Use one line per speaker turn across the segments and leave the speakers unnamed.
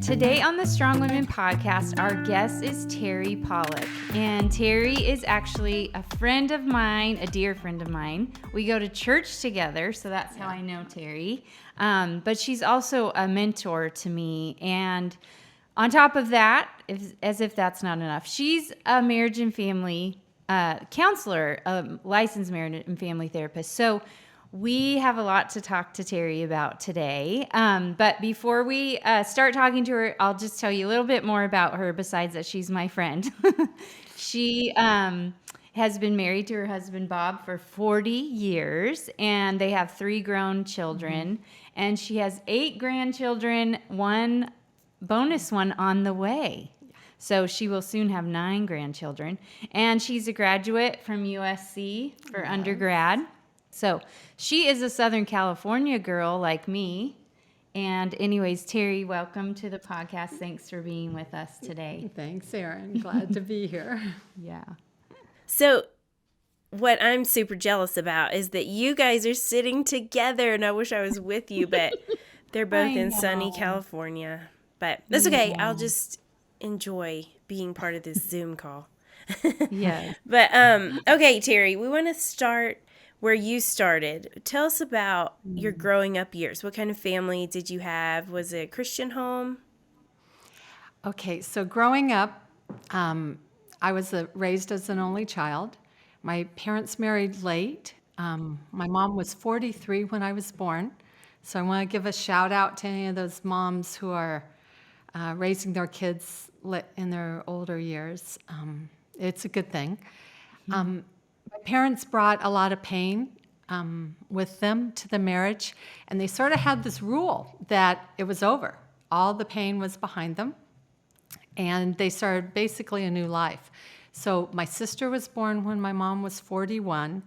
Today on the Strong Women podcast, our guest is Terri Paulick. And Terri is actually a friend of mine, a dear friend of mine. We go to church together, so that's how I know Terri. But she's also a mentor to me. And on top of that, as if that's not enough, she's a marriage and family counselor, a licensed marriage and family therapist. So we have a lot to talk to Terri about today. But before we start talking to her, I'll just tell you a little bit more about her besides that she's my friend. She has been married to her husband, Bob, for 40 years, and they have 3 grown children. And she has 8 grandchildren, one bonus one on the way. So she will soon have 9 grandchildren. And she's a graduate from USC for undergrad. So she is a Southern California girl like me. And anyways, Terri, welcome to the podcast. Thanks for being with us today.
Thanks, Erin. Glad to be here.
Yeah.
So what I'm super jealous about is that you guys are sitting together, and I wish I was with you, but they're both in sunny California. But that's okay. I'll just enjoy being part of this Zoom call.
Yes.
But okay, Terri, we want to start where you started. Tell us about your growing up years. What kind of family did you have? Was it a Christian home?
Okay, so growing up, I was raised as an only child. My parents married late. My mom was 43 when I was born. So I want to give a shout out to any of those moms who are raising their kids in their older years. It's a good thing. My parents brought a lot of pain with them to the marriage, and they sort of had this rule that it was over. All the pain was behind them, and they started basically a new life. So my sister was born when my mom was 41,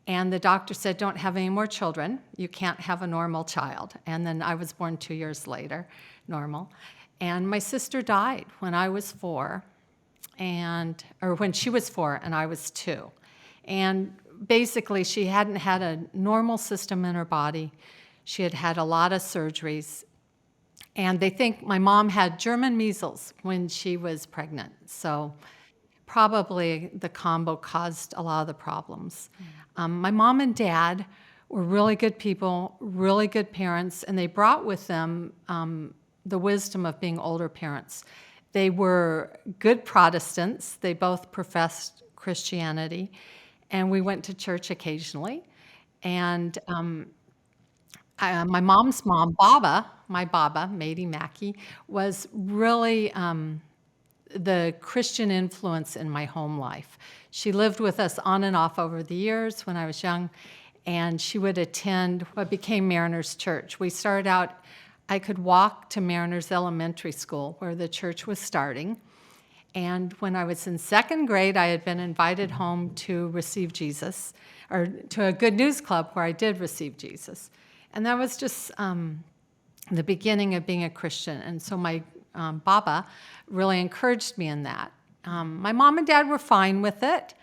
and the doctor said, don't have any more children. You can't have a normal child. And then I was born 2 years later, normal. And my sister died when I was 4, or when she was 4 and I was 2. And basically, she hadn't had a normal system in her body. She had had a lot of surgeries. And they think my mom had German measles when she was pregnant. So probably the combo caused a lot of the problems. My mom and dad were really good people, really good parents, and they brought with them the wisdom of being older parents. They were good Protestants. They both professed Christianity. And we went to church occasionally. And my mom's mom, my Baba, Mady Mackey, was really the Christian influence in my home life. She lived with us on and off over the years when I was young, and she would attend what became Mariners Church. We started out, I could walk to Mariners Elementary School, where the church was starting. And when I was in 2nd grade, I had been invited home to receive Jesus, or to a Good News Club where I did receive Jesus. And that was just the beginning of being a Christian. And so my Baba really encouraged me in that. My mom and dad were fine with it.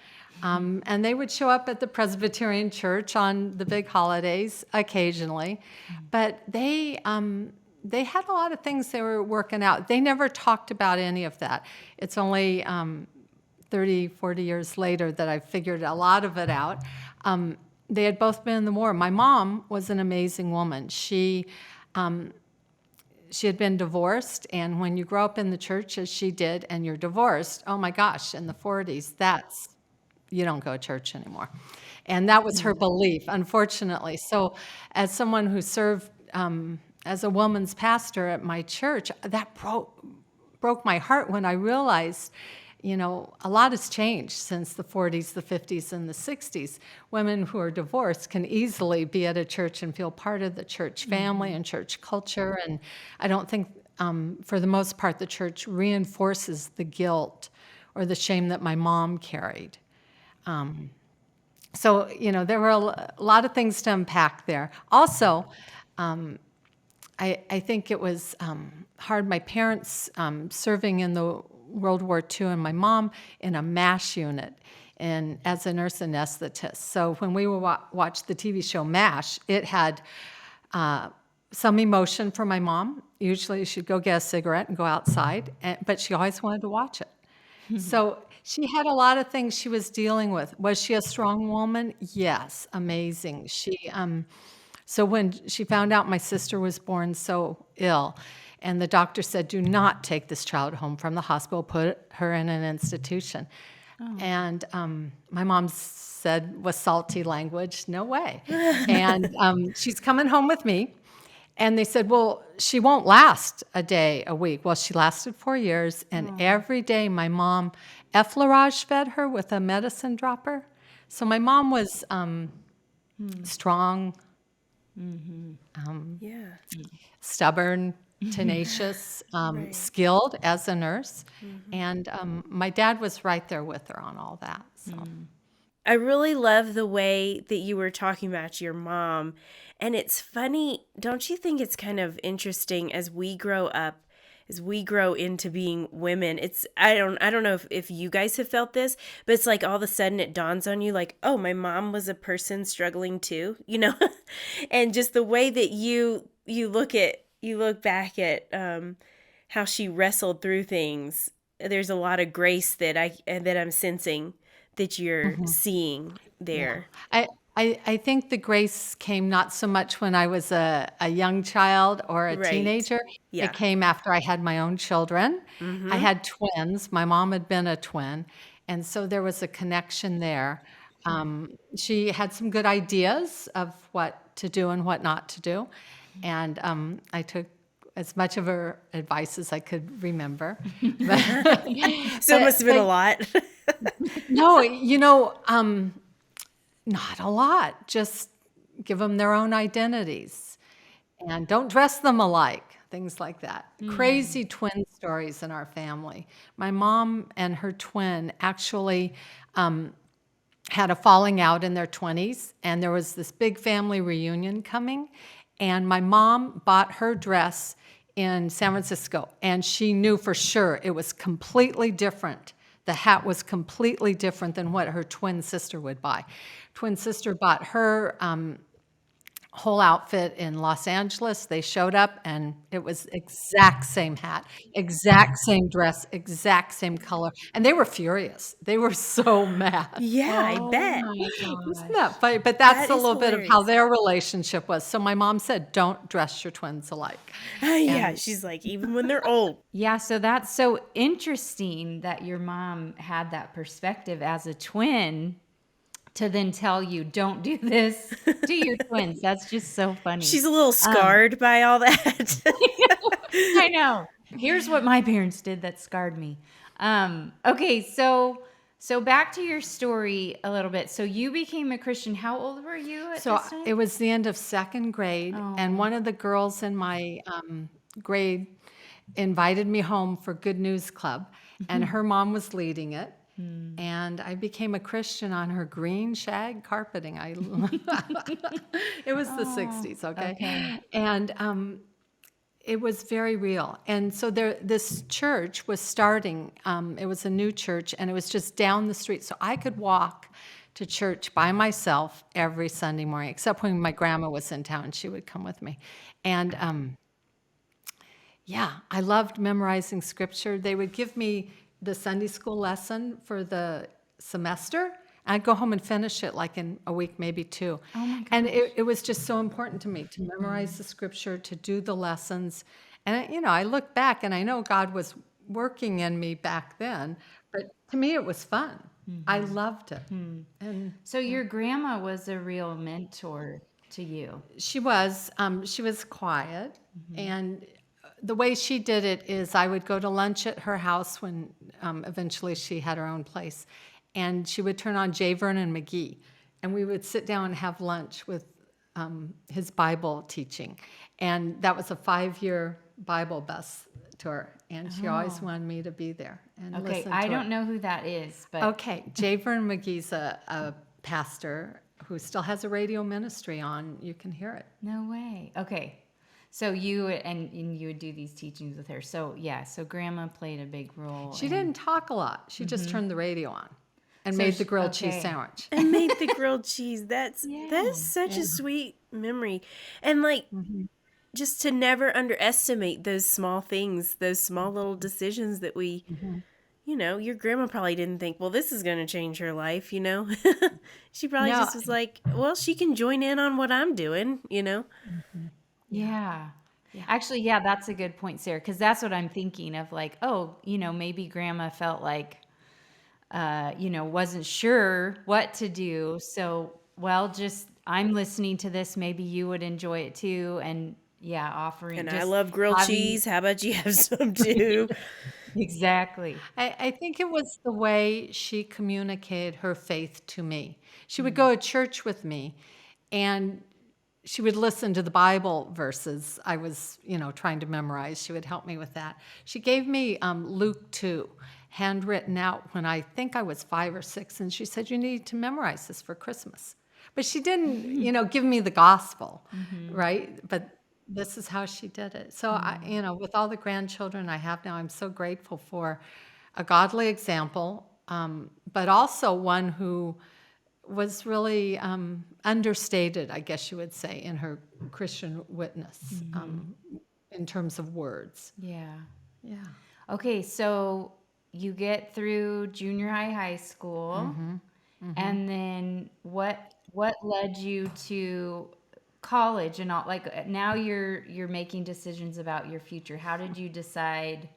And they would show up at the Presbyterian church on the big holidays occasionally. But they had a lot of things they were working out. They never talked about any of that. It's only 30, 40 years later that I figured a lot of it out. They had both been in the war. My mom was an amazing woman. She had been divorced, and when you grow up in the church as she did and you're divorced, oh my gosh, in the 40s, you don't go to church anymore. And that was her belief, unfortunately. So as someone who served as a woman's pastor at my church, that broke my heart when I realized, a lot has changed since the 40s, the 50s, and the 60s. Women who are divorced can easily be at a church and feel part of the church family and church culture. And I don't think, for the most part, the church reinforces the guilt or the shame that my mom carried. So, there were a lot of things to unpack there. Also, I think it was hard. My parents serving in the World War II, and my mom in a MASH unit as a nurse anesthetist. So when we watched the TV show MASH, it had some emotion for my mom. usually she'd go get a cigarette and go outside, but she always wanted to watch it. So she had a lot of things she was dealing with. Was she a strong woman? Yes, amazing. So when she found out my sister was born so ill, and the doctor said, do not take this child home from the hospital, put her in an institution. And my mom said with salty language, no way. And she's coming home with me. And they said, well, she won't last a day, a week. Well, she lasted 4 years. And every day my mom effleurage fed her with a medicine dropper. So my mom was strong,
Yeah.
stubborn, tenacious, skilled as a nurse. And my dad was right there with her on all that. So.
I really love the way that you were talking about your mom. And it's funny, don't you think it's kind of interesting as we grow up, as we grow into being women? I don't know if you guys have felt this, but it's like all of a sudden it dawns on you like, oh, my mom was a person struggling too, you know? And just the way that you look back at how she wrestled through things. There's a lot of grace that I'm sensing that you're seeing there.
Yeah. I think the grace came not so much when I was a young child or a teenager.
Yeah.
It came after I had my own children. I had twins. My mom had been a twin. And so there was a connection there. She had some good ideas of what to do and what not to do. And I took as much of her advice as I could remember.
So it must have been a lot.
No, not a lot. Just give them their own identities and don't dress them alike, things like that. Crazy twin stories in our family. My mom and her twin actually had a falling out in their 20s, and there was this big family reunion coming, and my mom bought her dress in San Francisco, and she knew for sure it was completely different. The hat was completely different than what her twin sister would buy. Twin sister bought her whole outfit in Los Angeles. They showed up, and it was exact same hat, exact same dress, exact same color. And they were furious. They were so mad.
Yeah, I bet.
Isn't that funny? But that's
That
a
is
little bit of how their relationship was. So my mom said, don't dress your twins alike.
Yeah, she's like, even when they're old.
Yeah, so that's so interesting that your mom had that perspective as a twin to then tell you, don't do this to your twins. That's just so funny.
She's a little scarred by all that.
I know. Here's what my parents did that scarred me. Okay, so back to your story a little bit. So you became a Christian. How old were you at this time?
It was the end of second grade, and one of the girls in my grade invited me home for Good News Club, and her mom was leading it. And I became a Christian on her green shag carpeting. It was the 60s, okay? And it was very real. And so this church was starting. It was a new church, and it was just down the street. So I could walk to church by myself every Sunday morning, except when my grandma was in town. She would come with me. And yeah, I loved memorizing scripture. They would give me the Sunday school lesson for the semester. I'd go home and finish it like in a week, maybe two.
Oh my gosh.
And it was just so important to me to memorize the scripture, to do the lessons. And, I look back and I know God was working in me back then, but to me it was fun. I loved it. And
So your grandma was a real mentor to you.
she was quiet, and the way she did it is I would go to lunch at her house when eventually she had her own place, and she would turn on J. Vernon McGee, and we would sit down and have lunch with his Bible teaching. And that was a 5-year Bible bus tour, and she always wanted me to be there and
Okay,
listen to
I
it.
don't know who that is, but
Okay, J. Vernon McGee's a pastor who still has a radio ministry on. You can hear it.
no way. Okay. So you would do these teachings with her. So yeah, so grandma played a big role.
She didn't talk a lot. She just turned the radio on and made the grilled cheese sandwich.
And made the grilled cheese. That's such a sweet memory. And like just to never underestimate those small things, those small little decisions that we, your grandma probably didn't think, well, this is going to change her life, She probably
No,
just was like, well, she can join in on what I'm doing.
Yeah.
yeah.
Actually, yeah, that's a good point, Sarah, because that's what I'm thinking of, like, oh, maybe grandma felt like, wasn't sure what to do. So, well, just I'm listening to this. Maybe you would enjoy it too. And yeah, offering
And I
just
love grilled
having
cheese. How about you have some too?
exactly.
I think it was the way she communicated her faith to me. She would go to church with me, and she would listen to the Bible verses I was, trying to memorize. She would help me with that. She gave me Luke 2, handwritten out when I think I was 5 or 6, and she said, you need to memorize this for Christmas. But she didn't, give me the gospel, right? But this is how she did it. So, with all the grandchildren I have now, I'm so grateful for a godly example, but also one who was really understated, I guess you would say, in her Christian witness in terms of words.
Yeah.
Yeah.
Okay, so you get through junior high school, and then what led you to college and all, like now you're making decisions about your future. How did you decide?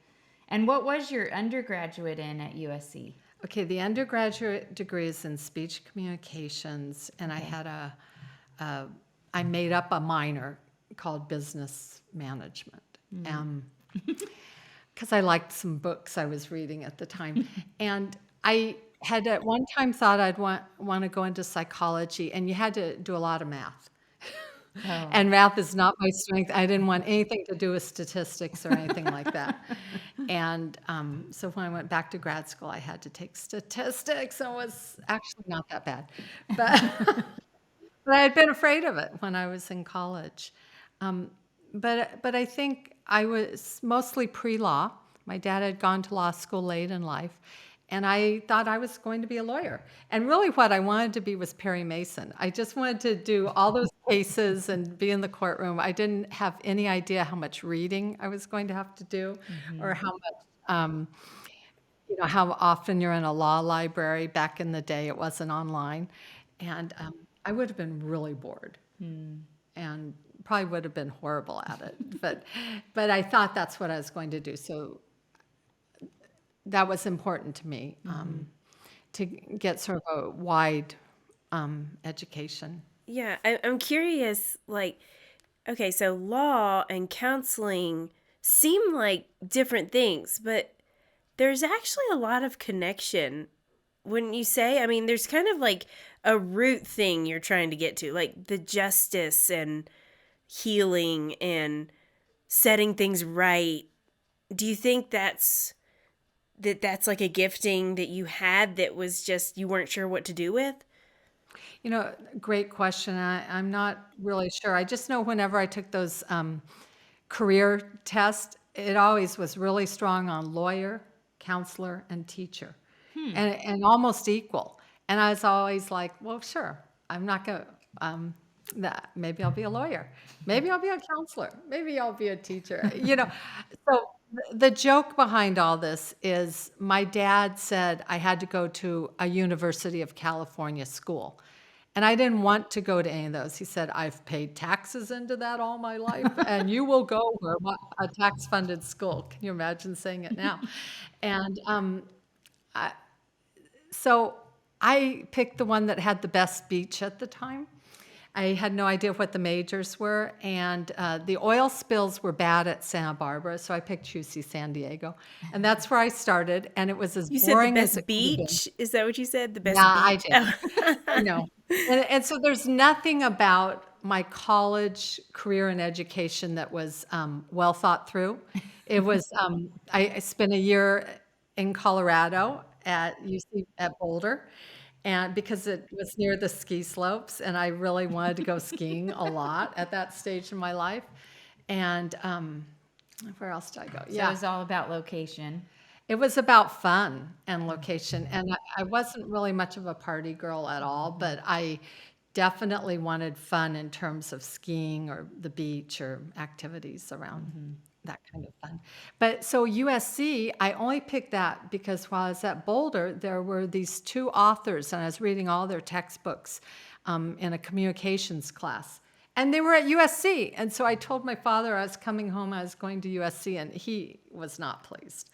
And what was your undergraduate in at USC?
Okay, the undergraduate degree is in speech communications, and I had I made up a minor called business management. Because I liked some books I was reading at the time. And I had at one time thought I'd want to go into psychology, and you had to do a lot of math.
Oh.
And math is not my strength. I didn't want anything to do with statistics or anything like that. And so when I went back to grad school, I had to take statistics, and it was actually not that bad. But, but I had been afraid of it when I was in college. But I think I was mostly pre-law. My dad had gone to law school late in life, and I thought I was going to be a lawyer. And really what I wanted to be was Perry Mason. I just wanted to do all those cases and be in the courtroom. I didn't have any idea how much reading I was going to have to do or how much, how often you're in a law library. Back in the day, it wasn't online. And I would have been really bored. And probably would have been horrible at it, but I thought that's what I was going to do. So that was important to me, to get sort of a wide education.
Yeah, I'm curious, like, okay, so law and counseling seem like different things, but there's actually a lot of connection. Wouldn't you say? I mean, there's kind of like a root thing you're trying to get to, like the justice and healing and setting things right. Do you think that's like a gifting that you had that was just you weren't sure what to do with?
Great question. I'm not really sure. I just know whenever I took those career tests, it always was really strong on lawyer, counselor, and teacher, and almost equal. And I was always like, well, sure, I'm not going to. Maybe I'll be a lawyer. Maybe I'll be a counselor. Maybe I'll be a teacher. So the joke behind all this is my dad said I had to go to a University of California school. And I didn't want to go to any of those. He said, I've paid taxes into that all my life, and you will go where a tax-funded school. Can you imagine saying it now? And so I picked the one that had the best beach at the time. I had no idea what the majors were, and the oil spills were bad at Santa Barbara, so I picked UC San Diego, and that's where I started. And it was as
You said the
boring as
best
it could have been.
beach? Is that what you said? The best
Yeah,
beach?
I did. I know. And so there's nothing about my college career and education that was well thought through. It was, I spent a year in Colorado at UC at Boulder, and because it was near the ski slopes, and I really wanted to go skiing a lot at that stage in my life. And where else did I go?
So it was all about location.
It was about fun and location, and I wasn't really much of a party girl at all, but I definitely wanted fun in terms of skiing or the beach or activities around that kind of fun. But so USC, I only picked that because while I was at Boulder, there were these two authors, and I was reading all their textbooks in a communications class. And they were at USC. And so I told my father I was coming home, I was going to USC, and he was not pleased.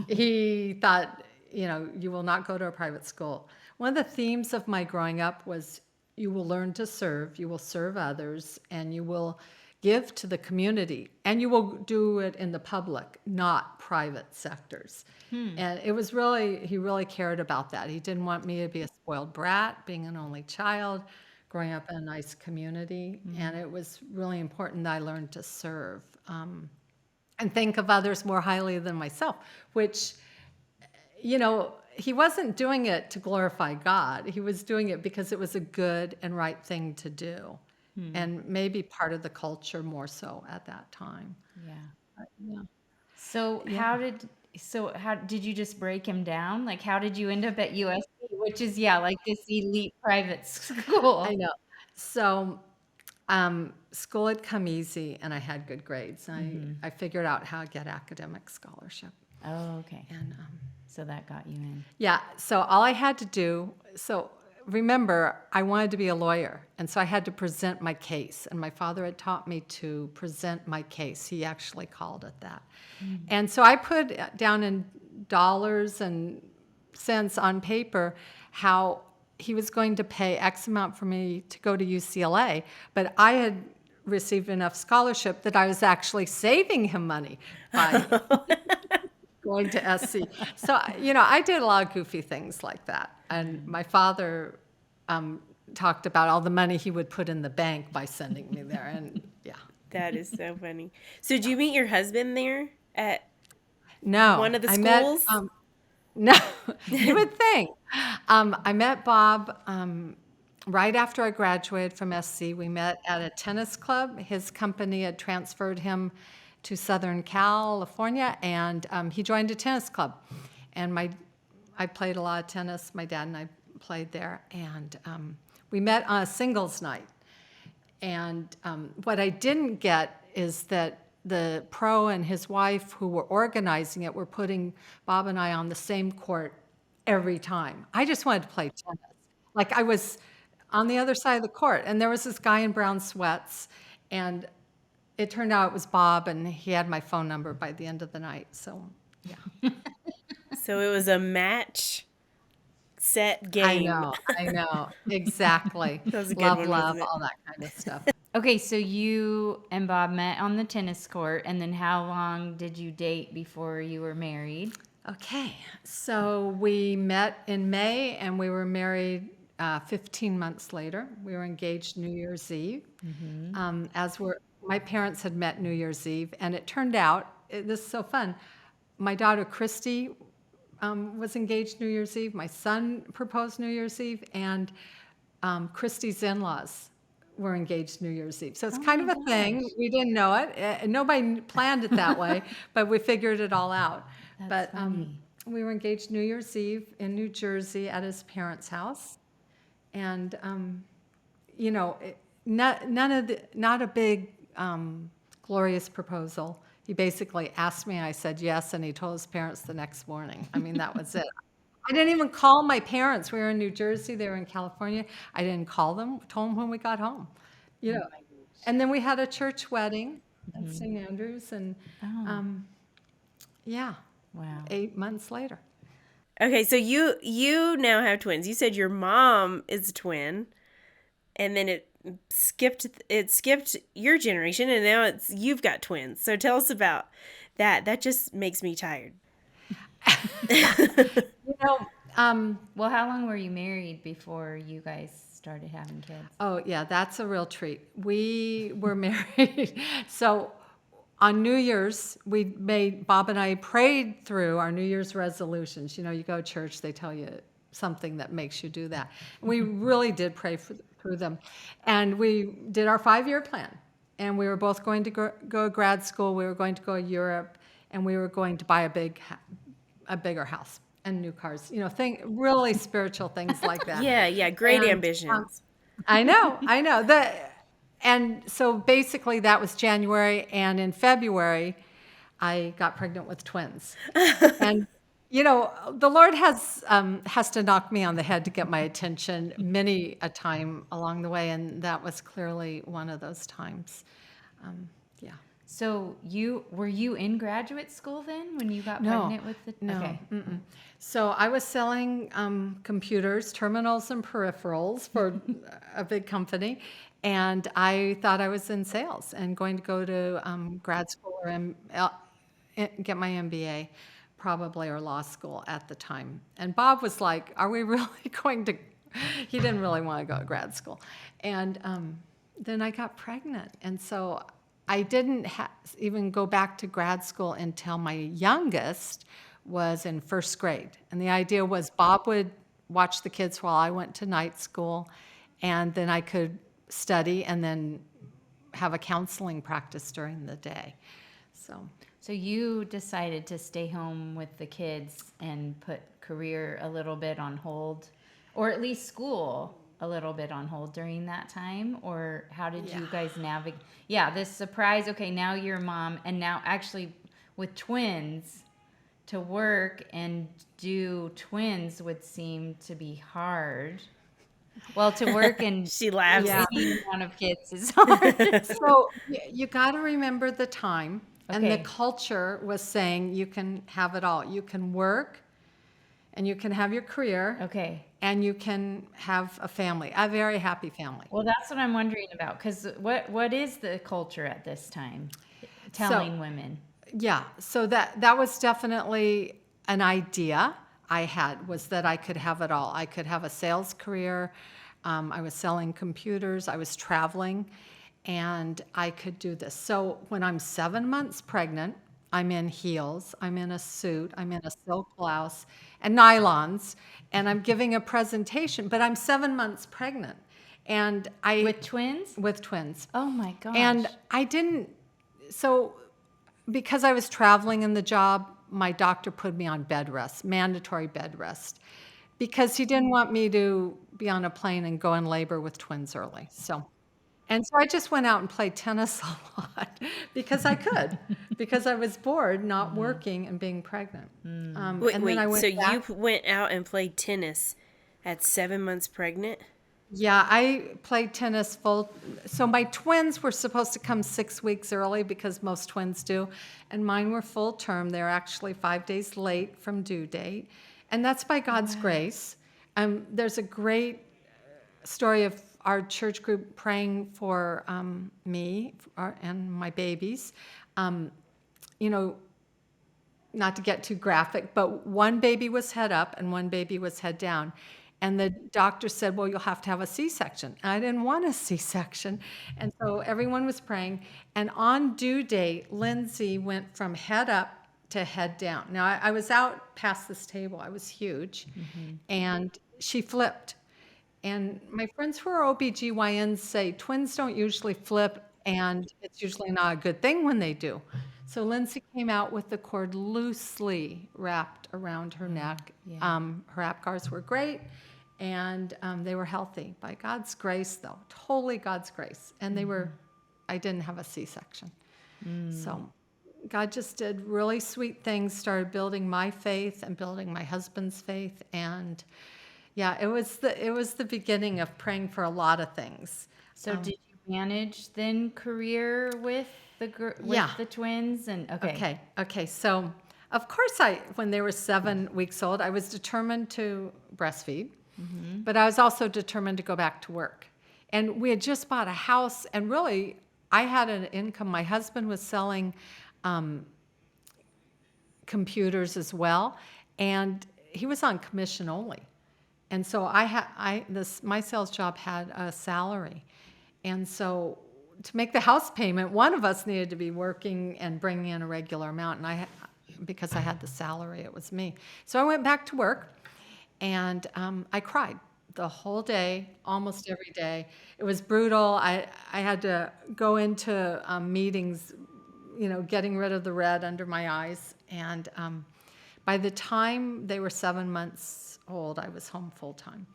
He thought, you will not go to a private school. One of the themes of my growing up was you will learn to serve, you will serve others, and you will give to the community, and you will do it in the public, not private sectors. And it was he really cared about that. He didn't want me to be a spoiled brat, being an only child, growing up in a nice community. And it was really important that I learned to serve and think of others more highly than myself, which, he wasn't doing it to glorify God. He was doing it because it was a good and right thing to do. And maybe part of the culture more so at that time.
Yeah.
Yeah.
So how did you just break him down? Like, how did you end up at USC, which is, like this elite private school?
I know. So school had come easy and I had good grades. I figured out how to get academic scholarship.
Oh, okay.
And
So that got you in.
yeah, so all I had to do, remember, I wanted to be a lawyer, and so I had to present my case, and my father had taught me to present my case. He actually called it that. And so I put down in dollars and cents on paper how he was going to pay X amount for me to go to UCLA, but I had received enough scholarship that I was actually saving him money by going to SC. So, I did a lot of goofy things like that. And my father talked about all the money he would put in the bank by sending me there. And yeah.
That is so funny. So did you meet your husband there at
No.
one of the
I
schools?
Met, no, you would think. I met Bob right after I graduated from SC. We met at a tennis club. His company had transferred him to Southern California, and he joined a tennis club. And I played a lot of tennis. My dad and I played there, and we met on a singles night. And what I didn't get is that the pro and his wife who were organizing it were putting Bob and I on the same court every time. I just wanted to play tennis. Like I was on the other side of the court, and there was this guy in brown sweats, and it turned out it was Bob, and he had my phone number by the end of the night. So, yeah.
So it was a match set game.
I know, exactly.
That was a good
Love,
one,
love,
wasn't it?
all that kind of stuff.
Okay, so you and Bob met on the tennis court, and then how long did you date before you were married?
Okay, so we met in May, and we were married 15 months later. We were engaged New Year's Eve. My parents had met New Year's Eve, and it turned out, this is so fun, my daughter Christy was engaged New Year's Eve, my son proposed New Year's Eve, and Christy's in-laws were engaged New Year's Eve. So it's kind of a thing. We didn't know it. Nobody planned it that way, but we figured it all out.
That's funny.
We were engaged New Year's Eve in New Jersey at his parents' house. And, not a big glorious proposal. He basically asked me, I said yes, and he told his parents the next morning. I mean, that was it. I didn't even call my parents. We were in New Jersey, they were in California. I didn't call them, told them when we got home. And then we had a church wedding at St. Andrews, and
Wow.
8 months later.
Okay, so you now have twins. You said your mom is a twin, and then it skipped your generation, and now you've got twins. So tell us about that. That just makes me tired.
Well, how long were you married before you guys started having kids?
Oh, yeah, that's a real treat. We were married. So on New Year's, Bob and I prayed through our New Year's resolutions. You go to church, they tell you something that makes you do that. And we really did pray through them. And we did our 5-year plan. And we were both going to go to grad school. We were going to go to Europe. And we were going to buy a bigger house and new cars. Really spiritual things like that.
Yeah, great
And,
ambitions.
I know. And so basically that was January, and in February, I got pregnant with twins. And the Lord has to knock me on the head to get my attention many a time along the way, and that was clearly one of those times. Yeah.
So were you in graduate school then when you got
No,
pregnant with the?
no.
Okay.
Mm-mm. So I was selling computers, terminals, and peripherals for a big company, and I thought I was in sales and going to go to grad school or get my MBA, probably, or law school at the time. And Bob was like, "Are we really going to?" He didn't really want to go to grad school, and then I got pregnant, and so I didn't even go back to grad school until my youngest was in first grade. And the idea was Bob would watch the kids while I went to night school, and then I could study and then have a counseling practice during the day.
So you decided to stay home with the kids and put career a little bit on hold, or at least school a little bit on hold during that time? Or how did you guys navigate? Yeah, this surprise, okay, now you're a mom, and now actually with twins, to work and do twins would seem to be hard. Well, to work and
She laughs.
Yeah.
any amount of kids is hard.
So you got to remember the time, and the
Okay.
culture was saying you can have it all. You can work, and you can have your career,
Okay.
and you can have a family, a very happy family.
Well, that's what I'm wondering about, because what is the culture at this time telling women?
Yeah, so that was definitely an idea I had, was that I could have it all. I could have a sales career. I was selling computers. I was traveling, and I could do this. So when I'm 7 months pregnant, I'm in heels. I'm in a suit. I'm in a silk blouse and nylons, and I'm giving a presentation. But I'm 7 months pregnant, and
With twins?
with twins.
Oh my gosh.
And I didn't. So because I was traveling in the job, my doctor put me on bed rest, mandatory bed rest, because he didn't want me to be on a plane and go in labor with twins early. So I just went out and played tennis a lot because I could, because I was bored, not working and being pregnant.
Wait,
and then I went
so
back.
you went out and played tennis at 7 months pregnant?
Yeah, I played tennis full. So my twins were supposed to come 6 weeks early because most twins do, and mine were full term. They're actually 5 days late from due date, and that's by God's grace. There's a great story of our church group praying for me and my babies. Not to get too graphic, but one baby was head up and one baby was head down. And the doctor said, well, you'll have to have a C-section. And I didn't want a C-section. And so everyone was praying. And on due date, Lindsay went from head up to head down. Now, I was out past this table. I was huge. And she flipped. And my friends who are OBGYNs say twins don't usually flip, and it's usually not a good thing when they do. So Lindsay came out with the cord loosely wrapped around her neck. Her APGARs were great, and they were healthy. By God's grace, though, totally God's grace. And I didn't have a C-section. So God just did really sweet things, started building my faith and building my husband's faith. And yeah, it was the beginning of praying for a lot of things.
So did you manage then career with the twins? And
Okay. So of course, when they were 7 weeks old, I was determined to breastfeed, but I was also determined to go back to work. And we had just bought a house, and really, I had an income. My husband was selling computers as well, and he was on commission only. And so my sales job had a salary. And so to make the house payment, one of us needed to be working and bringing in a regular amount. And because I had the salary, it was me. So I went back to work, and I cried the whole day, almost every day. It was brutal. I had to go into meetings, getting rid of the red under my eyes. And by the time they were 7 months old, I was home full time.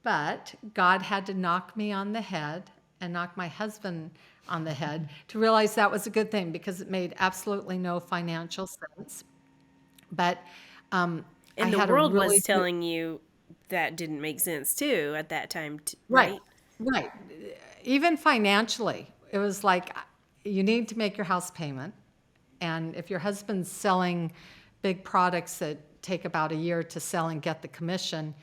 But God had to knock me on the head and knock my husband on the head to realize that was a good thing, because it made absolutely no financial sense. But I
And the
had a
world
really
was telling you that didn't make sense too at that time,
right,
right?
right. Even financially, it was like, you need to make your house payment. And if your husband's selling big products that take about a year to sell and get the commission,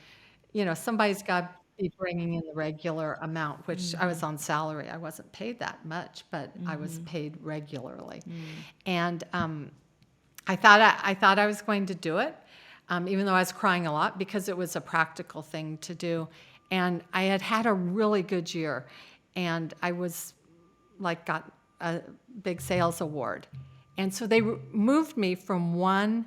somebody's got to be bringing in the regular amount, which I was on salary. I wasn't paid that much, but I was paid regularly. And I thought I was going to do it, even though I was crying a lot, because it was a practical thing to do. And I had a really good year, and I was got a big sales award. And so they moved me from one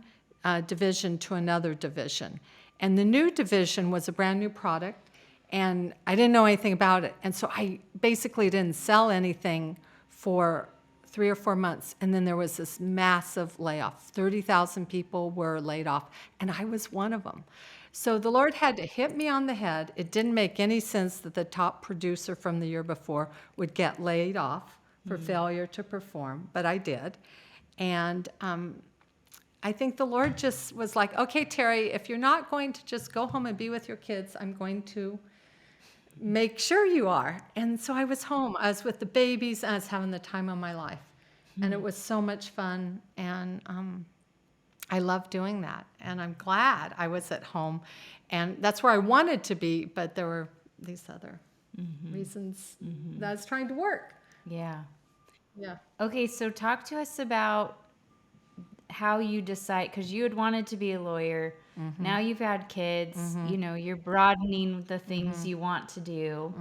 division to another division. And the new division was a brand new product, and I didn't know anything about it. And so I basically didn't sell anything for 3 or 4 months. And then there was this massive layoff. 30,000 people were laid off, and I was one of them. So the Lord had to hit me on the head. It didn't make any sense that the top producer from the year before would get laid off for failure to perform, but I did. And I think the Lord just was like, okay, Terri, if you're not going to just go home and be with your kids, I'm going to make sure you are. And so I was home. I was with the babies, and I was having the time of my life. And it was so much fun, and I love doing that. And I'm glad I was at home. And that's where I wanted to be, but there were these other reasons that I was trying to work.
Yeah.
Yeah.
Okay, so talk to us about how you decide, because you had wanted to be a lawyer. Now you've had kids. You're broadening the things you want to do.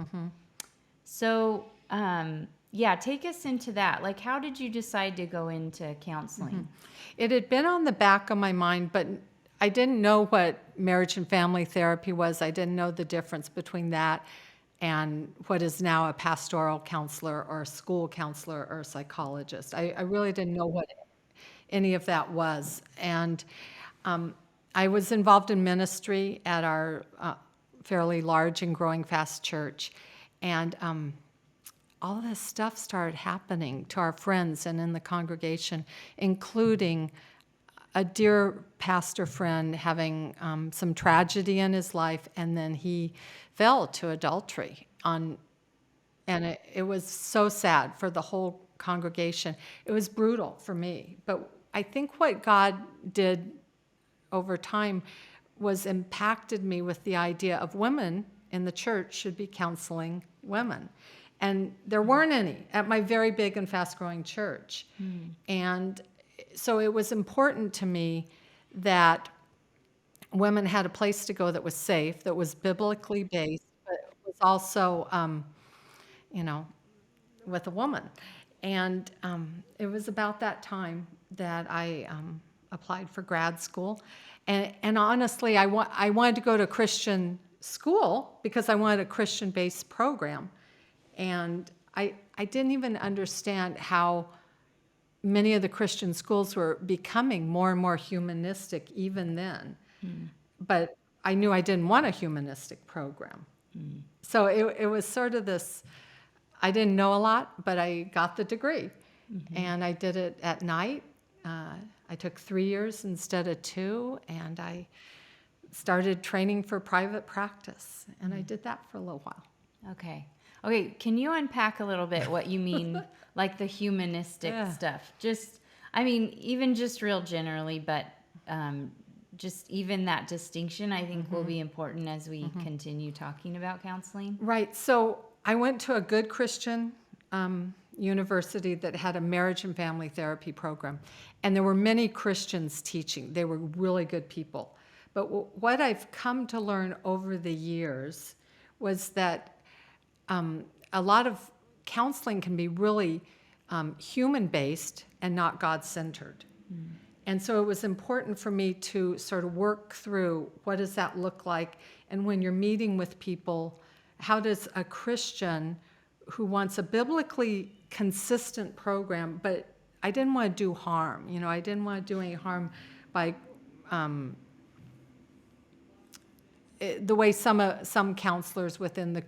So, take us into that. Like, how did you decide to go into counseling?
It had been on the back of my mind, but I didn't know what marriage and family therapy was. I didn't know the difference between that and what is now a pastoral counselor or a school counselor or a psychologist. I really didn't know what any of that was. And I was involved in ministry at our fairly large and growing fast church. And all this stuff started happening to our friends and in the congregation, including a dear pastor friend having some tragedy in his life, and then he fell to adultery and it was so sad for the whole congregation. It was brutal for me, but I think what God did over time was impacted me with the idea of women in the church should be counseling women. And there weren't any at my very big and fast-growing church. And so it was important to me that women had a place to go that was safe, that was biblically based, but was also, with a woman. And it was about that time that I applied for grad school. And honestly, I wanted to go to a Christian school because I wanted a Christian-based program. And I didn't even understand how many of the Christian schools were becoming more and more humanistic even then. But I knew I didn't want a humanistic program. So it was sort of this, I didn't know a lot, but I got the degree. And I did it at night. I took 3 years instead of 2, and I started training for private practice. And I did that for a little while.
Okay, can you unpack a little bit what you mean, like the humanistic stuff? Even just real generally, but just even that distinction, I think, will be important as we continue talking about counseling.
Right. So I went to a good Christian university that had a marriage and family therapy program, and there were many Christians teaching. They were really good people. But what I've come to learn over the years was that a lot of counseling can be really human-based and not God-centered. And so it was important for me to sort of work through what does that look like, and when you're meeting with people, how does a Christian who wants a biblically consistent program, but I didn't want to do harm. I didn't want to do any harm by the way some counselors within the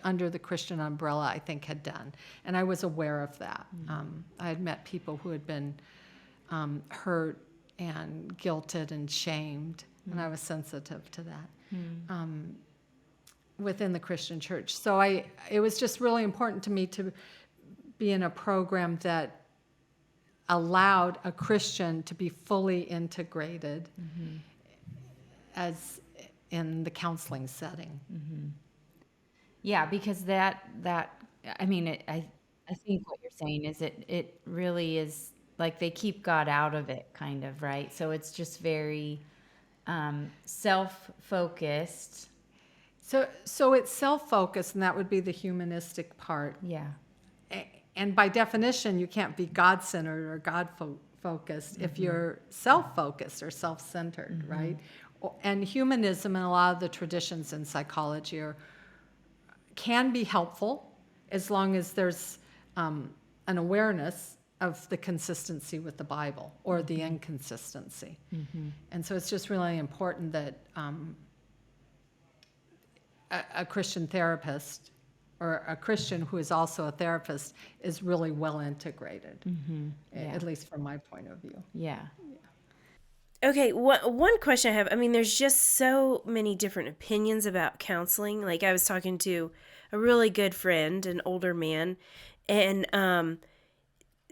under the Christian umbrella, I think, had done, and I was aware of that. I had met people who had been hurt and guilted and shamed, and I was sensitive to that within the Christian church. So it was just really important to me to be in a program that allowed a Christian to be fully integrated as in the counseling setting.
Yeah, because that I mean, I think what you're saying is it really is like they keep God out of it, kind of, right? So it's just very self-focused.
So it's self-focused, and that would be the humanistic part.
Yeah.
And by definition, you can't be God-centered or God-focused if you're self-focused or self-centered, right? And humanism and a lot of the traditions in psychology can be helpful as long as there's an awareness of the consistency with the Bible or the inconsistency. And so it's just really important that a Christian therapist or a Christian who is also a therapist is really well integrated, at least from my point of view.
Yeah.
Okay, one question I have, I mean, there's just so many different opinions about counseling. Like, I was talking to a really good friend, an older man, and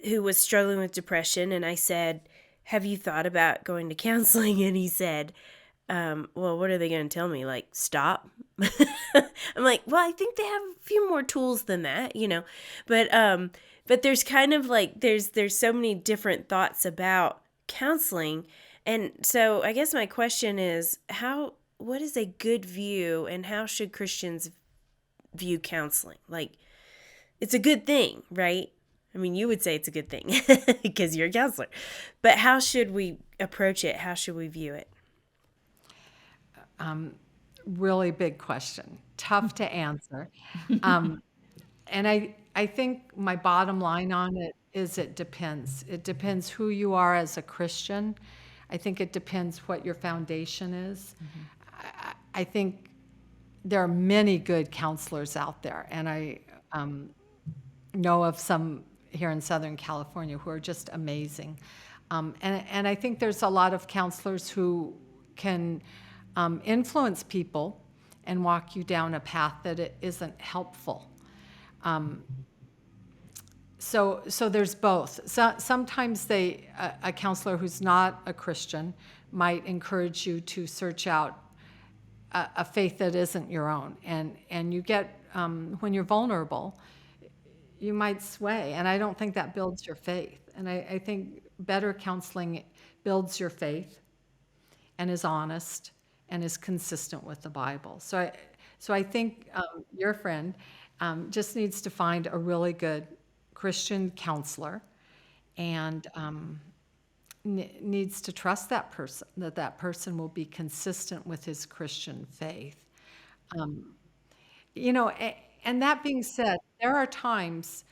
who was struggling with depression, and I said, have you thought about going to counseling? And he said, well, what are they going to tell me? Like, stop? I'm like, well, I think they have a few more tools than that, but there's kind of like, there's so many different thoughts about counseling. And so I guess my question is, what is a good view, and how should Christians view counseling? Like, it's a good thing, right? I mean, you would say it's a good thing because you're a counselor, but how should we approach it? How should we view it?
Really big question, tough to answer. And I think my bottom line on it is it depends. It depends who you are as a Christian. I think it depends what your foundation is. I think there are many good counselors out there, and I know of some here in Southern California who are just amazing. And I think there's a lot of counselors who can influence people and walk you down a path that it isn't helpful. So there's both. Sometimes a counselor who's not a Christian might encourage you to search out a faith that isn't your own, and you get when you're vulnerable, you might sway, and I don't think that builds your faith. And I think better counseling builds your faith and is honest and is consistent with the Bible. So I think your friend just needs to find a really good Christian counselor, and needs to trust that person, that person will be consistent with his Christian faith. And that being said, there are times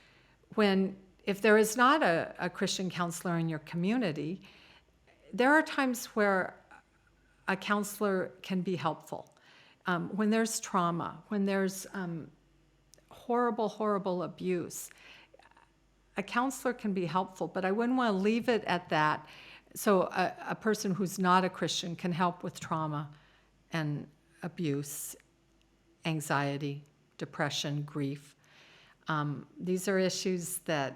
when, if there is not a Christian counselor in your community, there are times where a counselor can be helpful. When there's trauma, when there's horrible abuse, a counselor can be helpful, but I wouldn't want to leave it at that. So a person who's not a Christian can help with trauma and abuse, anxiety, depression, grief. These are issues that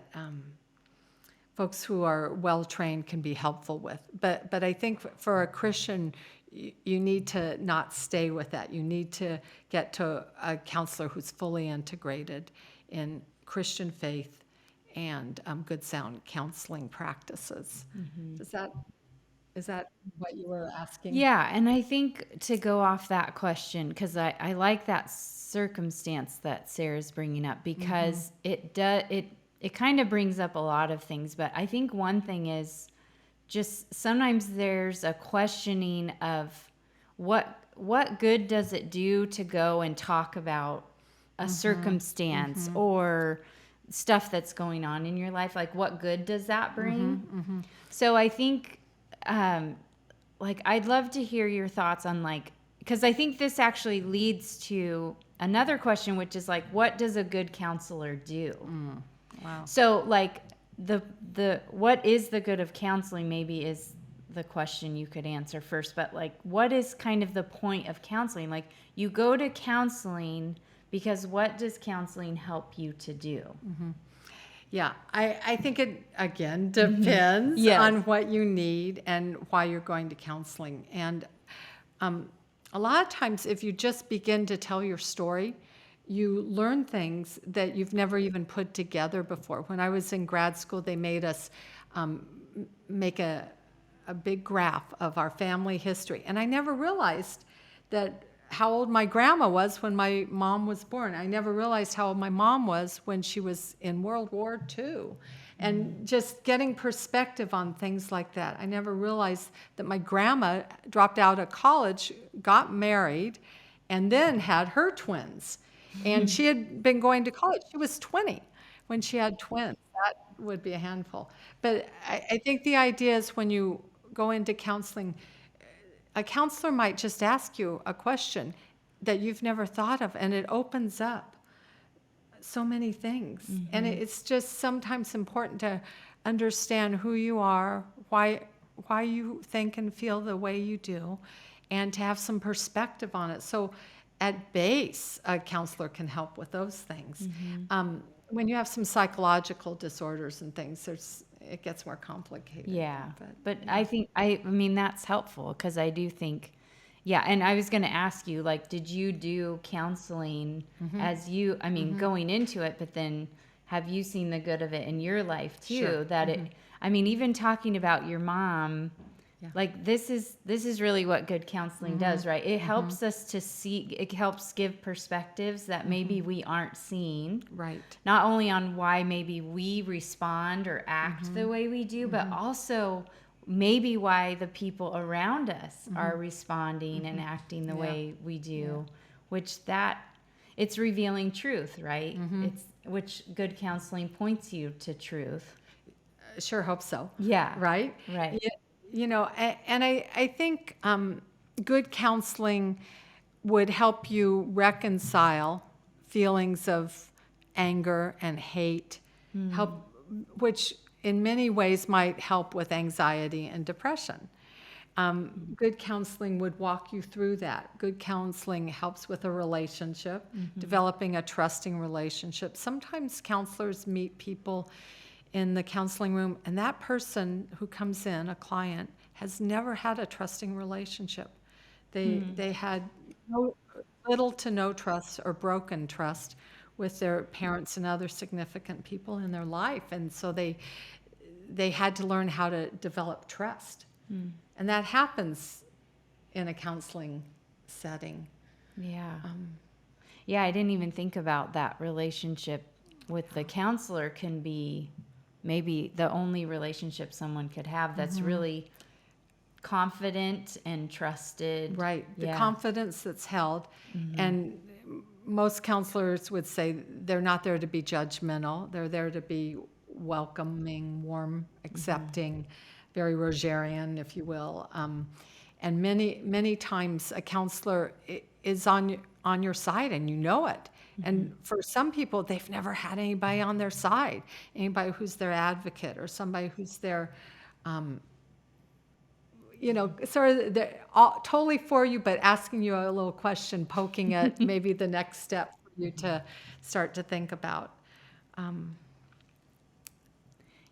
folks who are well-trained can be helpful with. But I think for a Christian, you need to not stay with that. You need to get to a counselor who's fully integrated in Christian faith and good sound counseling practices. Is that what you were asking?
Yeah, and I think to go off that question, because I like that circumstance that Sarah's bringing up, because it kind of brings up a lot of things. But I think one thing is just sometimes there's a questioning of what good does it do to go and talk about a circumstance or stuff that's going on in your life. Like, what good does that bring? So I think, like, I'd love to hear your thoughts on, like, because I think this actually leads to another question, which is like, what does a good counselor do?
Wow.
So like the what is the good of counseling maybe is the question you could answer first, but like, what is kind of the point of counseling? Like, you go to counseling because what does counseling help you to do?
Yeah, I think it, again, depends
Yes.
on what you need and why you're going to counseling. And a lot of times, if you just begin to tell your story, you learn things that you've never even put together before. When I was in grad school, they made us make a big graph of our family history. And I never realized that how old my grandma was when my mom was born. I never realized how old my mom was when she was in World War II. And just getting perspective on things like that. I never realized that my grandma dropped out of college, got married, and then had her twins. And she had been going to college. She was 20 when she had twins. That would be a handful. But I think the idea is when you go into counseling, a counselor might just ask you a question that you've never thought of, and it opens up so many things. And it's just sometimes important to understand who you are, why you think and feel the way you do, and to have some perspective on it. So at base, a counselor can help with those things. When you have some psychological disorders and things, it gets more complicated.
Yeah. But I think, I mean, that's helpful because I do think, yeah. And I was going to ask you, like, did you do counseling as you, I mean, going into it, but then have you seen the good of it in your life too?
Sure.
That it, I mean, even talking about your mom, like this is really what good counseling does, right? It helps us to see, it helps give perspectives that maybe we aren't seeing.
Right.
Not only on why maybe we respond or act the way we do, but also maybe why the people around us are responding and acting the way we do, which that, it's revealing truth, right? It's, which good counseling points you to truth.
Sure hope so.
Yeah.
Right?
Right.
You know, and I think good counseling would help you reconcile feelings of anger and hate, which in many ways might help with anxiety and depression. Good counseling would walk you through that. Good counseling helps with a relationship, developing a trusting relationship. Sometimes counselors meet people in the counseling room, and that person who comes in, a client, has never had a trusting relationship. They had little to no trust or broken trust with their parents and other significant people in their life, and so they had to learn how to develop trust. And that happens in a counseling setting.
Yeah. Yeah, I didn't even think about that relationship with the counselor can be maybe the only relationship someone could have that's really confident and trusted.
Right. The confidence that's held. And most counselors would say they're not there to be judgmental. They're there to be welcoming, warm, accepting, very Rogerian, if you will. And many times a counselor is on your side and you know it. And for some people, they've never had anybody on their side, anybody who's their advocate or somebody who's their, sort of totally for you, but asking you a little question, poking at maybe the next step for you to start to think about.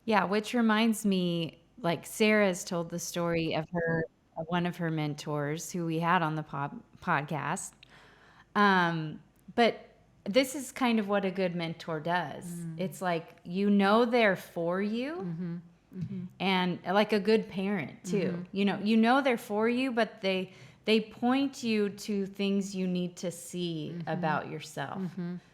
Yeah, which reminds me, like Sarah's told the story of one of her mentors who we had on the podcast. But this is kind of what a good mentor does. It's like, they're for you, and like a good parent too. You know they're for you, but they point you to things you need to see about yourself.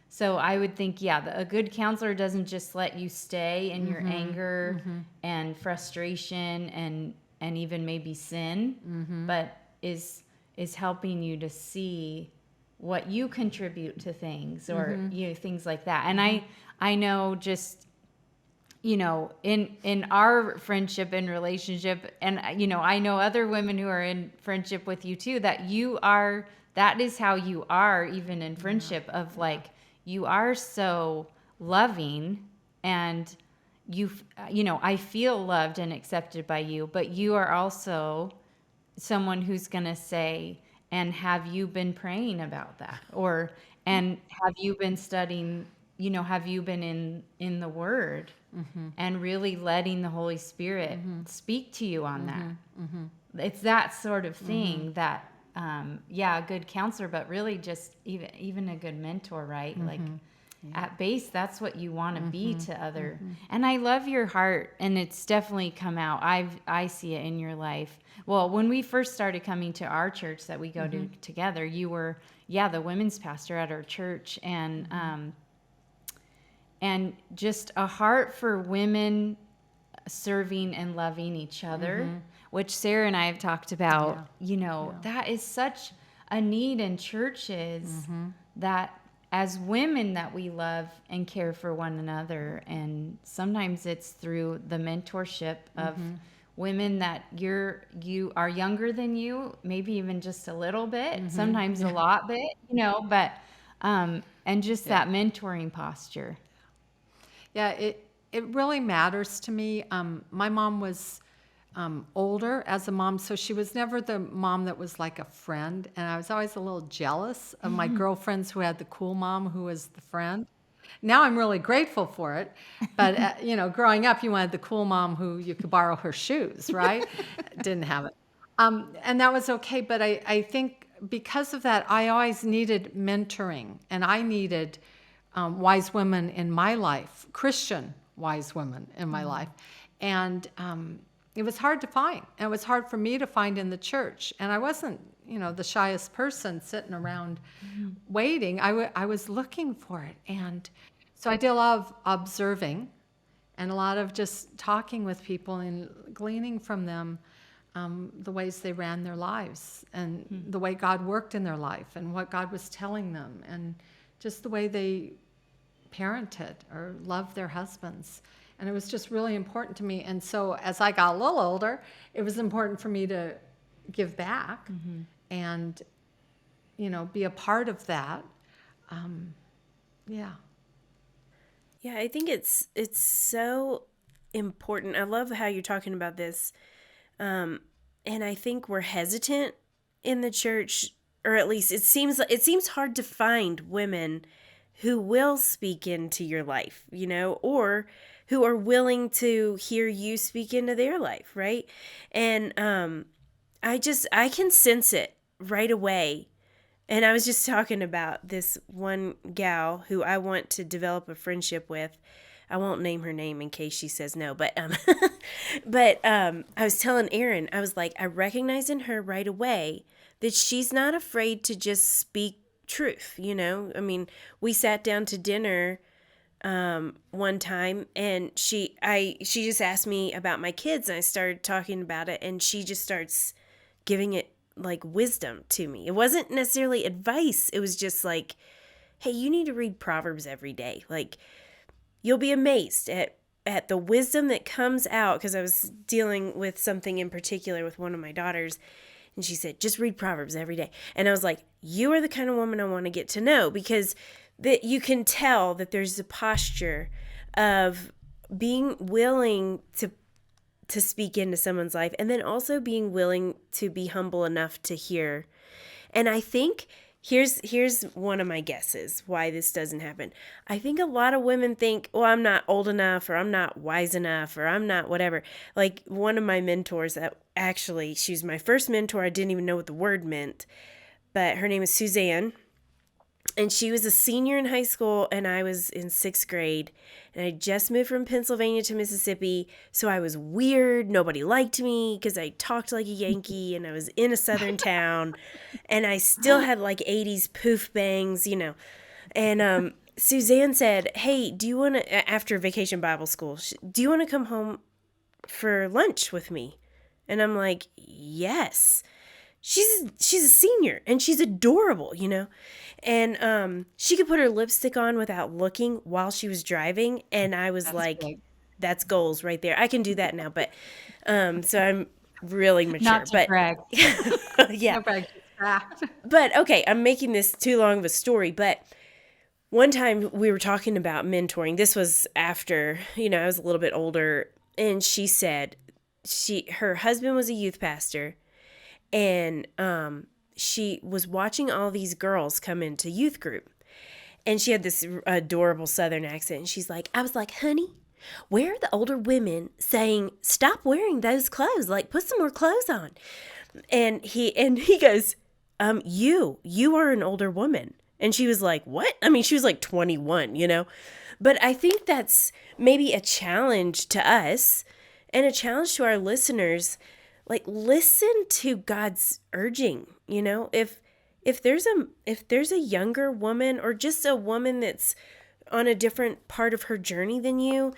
So I would think, a good counselor doesn't just let you stay in your anger and frustration and even maybe sin, but is helping you to see what you contribute to things or things like that. And I know just in our friendship and relationship, and I know other women who are in friendship with you too, that is how you are, even in friendship, of like, you are so loving, and I feel loved and accepted by you, but you are also someone who's going to say, and have you been praying about that? And have you been studying, have you been in the Word, and really letting the Holy Spirit speak to you on that? It's that sort of thing that, a good counselor, but really just even a good mentor, right? Like, at base, that's what you want to be to other. And I love your heart, and it's definitely come out. I see it in your life. Well, when we first started coming to our church that we go to together, you were, the women's pastor at our church, and just a heart for women serving and loving each other, which Sarah and I have talked about. That is such a need in churches, that as women, that we love and care for one another. And sometimes it's through the mentorship of women that you are younger than you, maybe even just a little bit, sometimes a lot bit, but and just that mentoring posture.
Yeah, it really matters to me. My mom was older as a mom, so she was never the mom that was like a friend, and I was always a little jealous of my girlfriends who had the cool mom who was the friend. Now I'm really grateful for it, but growing up, you wanted the cool mom who you could borrow her shoes, right? Didn't have it, and that was okay. But I think because of that, I always needed mentoring, and I needed wise women in my life, Christian wise women in my life, and it was hard to find, and it was hard for me to find in the church. And I wasn't, the shyest person sitting around waiting. I was looking for it. And so I did a lot of observing and a lot of just talking with people and gleaning from them the ways they ran their lives, and the way God worked in their life, and what God was telling them, and just the way they parented or loved their husbands. And it was just really important to me. And so as I got a little older, it was important for me to give back and, be a part of that. Yeah,
I think it's so important. I love how you're talking about this. And I think we're hesitant in the church, or at least it seems hard to find women who will speak into your life, or who are willing to hear you speak into their life, right? And I can sense it right away. And I was just talking about this one gal who I want to develop a friendship with. I won't name her name in case she says no, but I was telling Erin, I was like, I recognize in her right away that she's not afraid to just speak truth. I mean, we sat down to dinner one time, and she just asked me about my kids, and I started talking about it, and she just starts giving it like wisdom to me. It wasn't necessarily advice. It was just like, hey, you need to read Proverbs every day. Like, you'll be amazed at the wisdom that comes out, because I was dealing with something in particular with one of my daughters, and she said, just read Proverbs every day. And I was like, you are the kind of woman I want to get to know, because that you can tell that there's a posture of being willing to speak into someone's life, and then also being willing to be humble enough to hear. And I think here's one of my guesses why this doesn't happen. I think a lot of women think, well, I'm not old enough, or I'm not wise enough, or I'm not whatever. Like one of my mentors, that actually, she was my first mentor. I didn't even know what the word meant, but her name is Suzanne. And she was a senior in high school, and I was in 6th grade. And I just moved from Pennsylvania to Mississippi, so I was weird. Nobody liked me because I talked like a Yankee, and I was in a southern town. And I still had like 80s poof bangs, And Suzanne said, hey, do you want to, after Vacation Bible School, do you want to come home for lunch with me? And I'm like, yes. She's a senior, and she's adorable, And she could put her lipstick on without looking while she was driving, and I was
that's
like,
big.
that's goals right there. I can do that now, but so I'm really mature.
Not to brag.
Yeah.
No brag, just fact.
But okay, I'm making this too long of a story, but one time we were talking about mentoring. This was after, I was a little bit older, and she said her husband was a youth pastor, and she was watching all these girls come into youth group, and she had this adorable Southern accent, and she's like, I was like, honey, where are the older women saying, stop wearing those clothes, like put some more clothes on? And he goes, you are an older woman. And she was like, what? I mean, she was like 21, But I think that's maybe a challenge to us and a challenge to our listeners. Like, listen to God's urging, If there's a younger woman, or just a woman that's on a different part of her journey than you,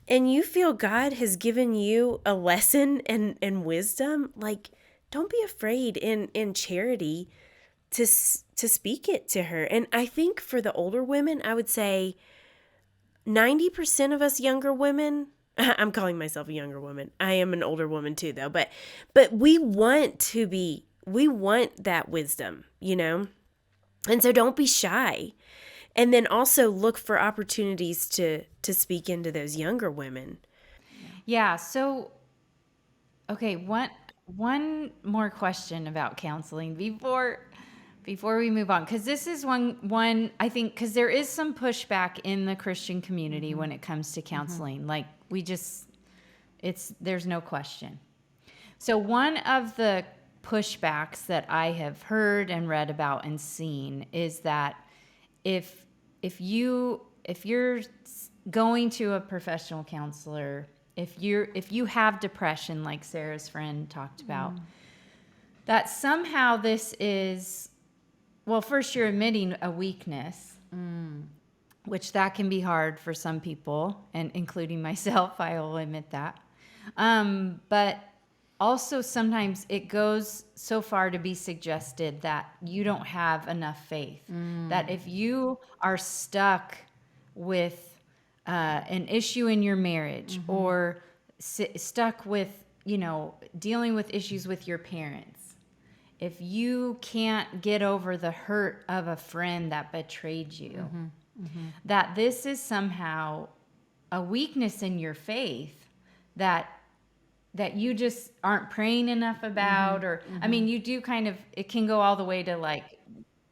and you feel God has given you a lesson and wisdom, like, don't be afraid in charity to speak it to her. And I think for the older women, I would say 90% of us younger women, I'm calling myself a younger woman. I am an older woman too, though. But we want that wisdom, And so don't be shy. And then also look for opportunities to speak into those younger women.
Yeah. So, okay, one more question about counseling before we move on, because this is one I think, because there is some pushback in the Christian community when it comes to counseling. Like, there's no question. So one of the pushbacks that I have heard and read about and seen is that if you're going to a professional counselor, if you have depression, like Sarah's friend talked about, that somehow this is, well, first you're admitting a weakness, which that can be hard for some people, and including myself, I will admit that. But also sometimes it goes so far to be suggested that you don't have enough faith, that if you are stuck with an issue in your marriage, or stuck with, dealing with issues with your parents, if you can't get over the hurt of a friend that betrayed you, that this is somehow a weakness in your faith that you just aren't praying enough about, or, I mean, you do kind of, it can go all the way to like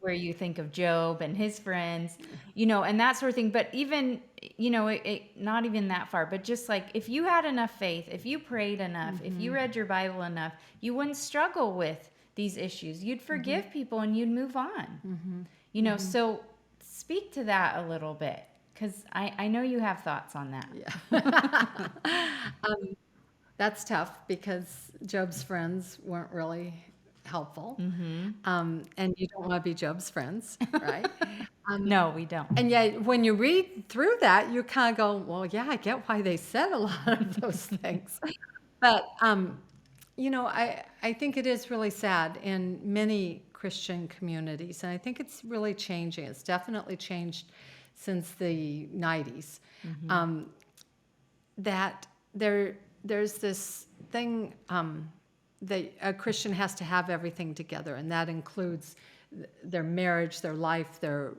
where you think of Job and his friends, and that sort of thing. But even, it not even that far, but just like, if you had enough faith, if you prayed enough, if you read your Bible enough, you wouldn't struggle with these issues. You'd forgive people and you'd move on, so speak to that a little bit, because I know you have thoughts on that.
Yeah. That's tough, because Job's friends weren't really helpful. And you don't want to be Job's friends, right?
No, we don't.
And yet, when you read through that, you kind of go, well, yeah, I get why they said a lot of those things. But, I think it is really sad in many Christian communities, and I think it's really changing. It's definitely changed since the 90s, that there's this thing that a Christian has to have everything together, and that includes their marriage, their life, their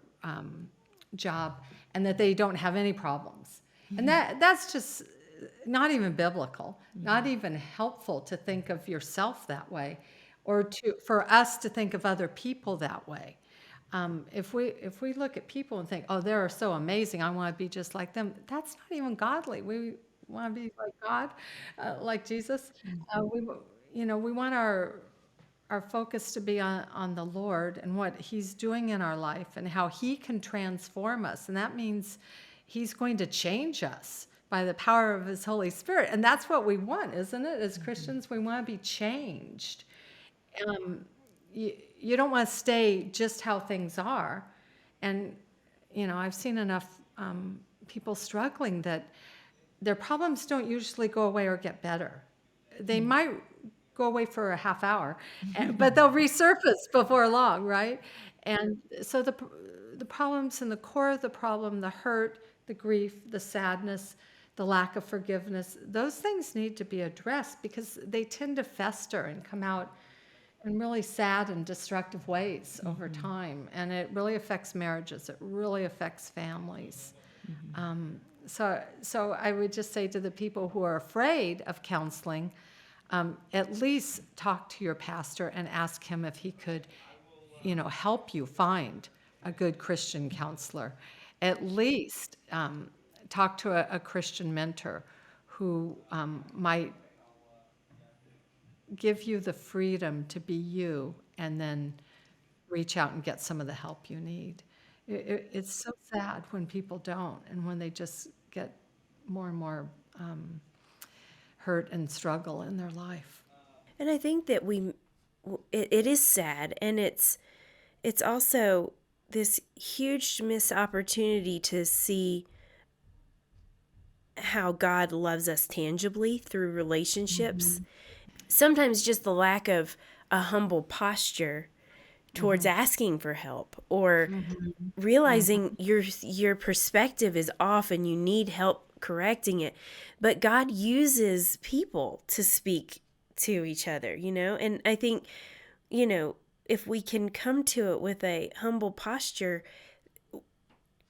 job, and that they don't have any problems. And that's just not even biblical, not even helpful to think of yourself that way, or for us to think of other people that way. If we look at people and think, oh, they're so amazing, I want to be just like them, that's not even godly. We want to be like God, like Jesus. We want our focus to be on the Lord and what He's doing in our life and how He can transform us. And that means He's going to change us by the power of His Holy Spirit. And that's what we want, isn't it? As Christians, we want to be changed. You don't want to stay just how things are. And, I've seen enough people struggling that their problems don't usually go away or get better. They might go away for a half hour, but they'll resurface before long, right? And so the problems in the core of the problem, the hurt, the grief, the sadness, the lack of forgiveness, those things need to be addressed because they tend to fester and come out in really sad and destructive ways over time. And it really affects marriages. It really affects families. So I would just say to the people who are afraid of counseling, at least talk to your pastor and ask him if he could, help you find a good Christian counselor. At least talk to a Christian mentor who might give you the freedom to be you and then reach out and get some of the help you need. It's so sad when people don't and when they just get more and more hurt and struggle in their life.
And I think that it is sad, and it's also this huge missed opportunity to see how God loves us tangibly through relationships. Sometimes just the lack of a humble posture towards asking for help, or realizing your perspective is off and you need help correcting it. But God uses people to speak to each other, and I think, if we can come to it with a humble posture,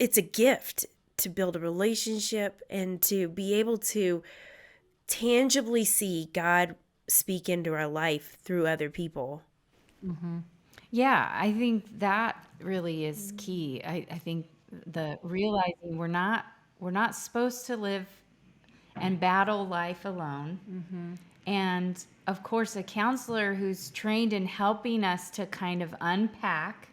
it's a gift to build a relationship and to be able to tangibly see God speak into our life through other people.
Yeah, I think that really is key. I think the realizing we're not supposed to live and battle life alone. And of course, a counselor who's trained in helping us to kind of unpack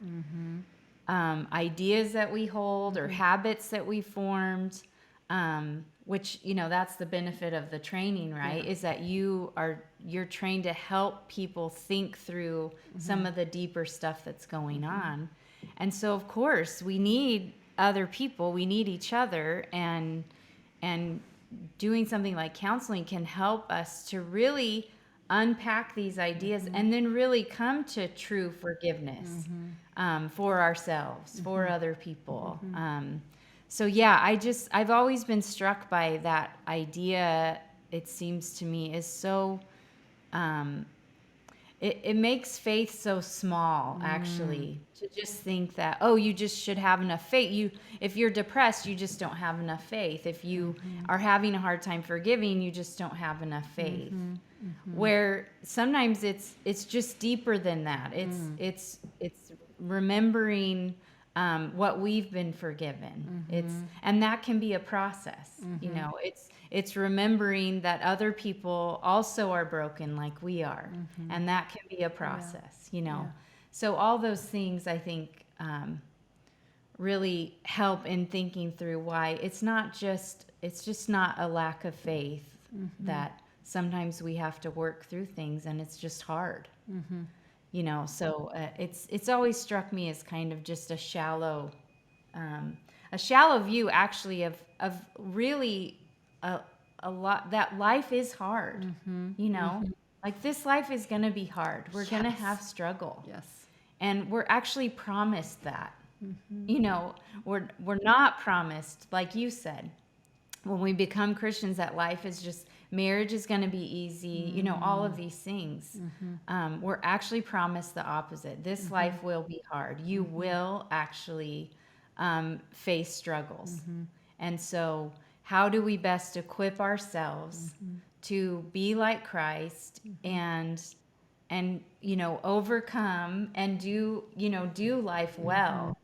ideas that we hold or habits that we formed, which, that's the benefit of the training, right? Is that you're trained to help people think through some of the deeper stuff that's going on. And so, of course, we need other people, we need each other, and doing something like counseling can help us to really unpack these ideas and then really come to true forgiveness for ourselves, for other people. So yeah, I've always been struck by that idea. It seems to me is so, it makes faith so small, actually, to just think that, you just should have enough faith. If you're depressed, you just don't have enough faith. If you are having a hard time forgiving, you just don't have enough faith. Where sometimes it's just deeper than that. It's remembering what we've been forgiven. And that can be a process. It's remembering that other people also are broken like we are, and that can be a process. So all those things, I think, really help in thinking through why it's just not a lack of faith that sometimes we have to work through things and it's just hard. So it's always struck me as kind of just a shallow view, actually, of really a lot, that life is hard. Like this life is going to be hard. We're going to have struggle.
Yes.
And we're actually promised that. We're not promised, like you said, when we become Christians, that life is just, marriage is going to be easy, all of these things. We're actually promised the opposite. This life will be hard. You will actually face struggles. And so how do we best equip ourselves to be like Christ and overcome and do life well?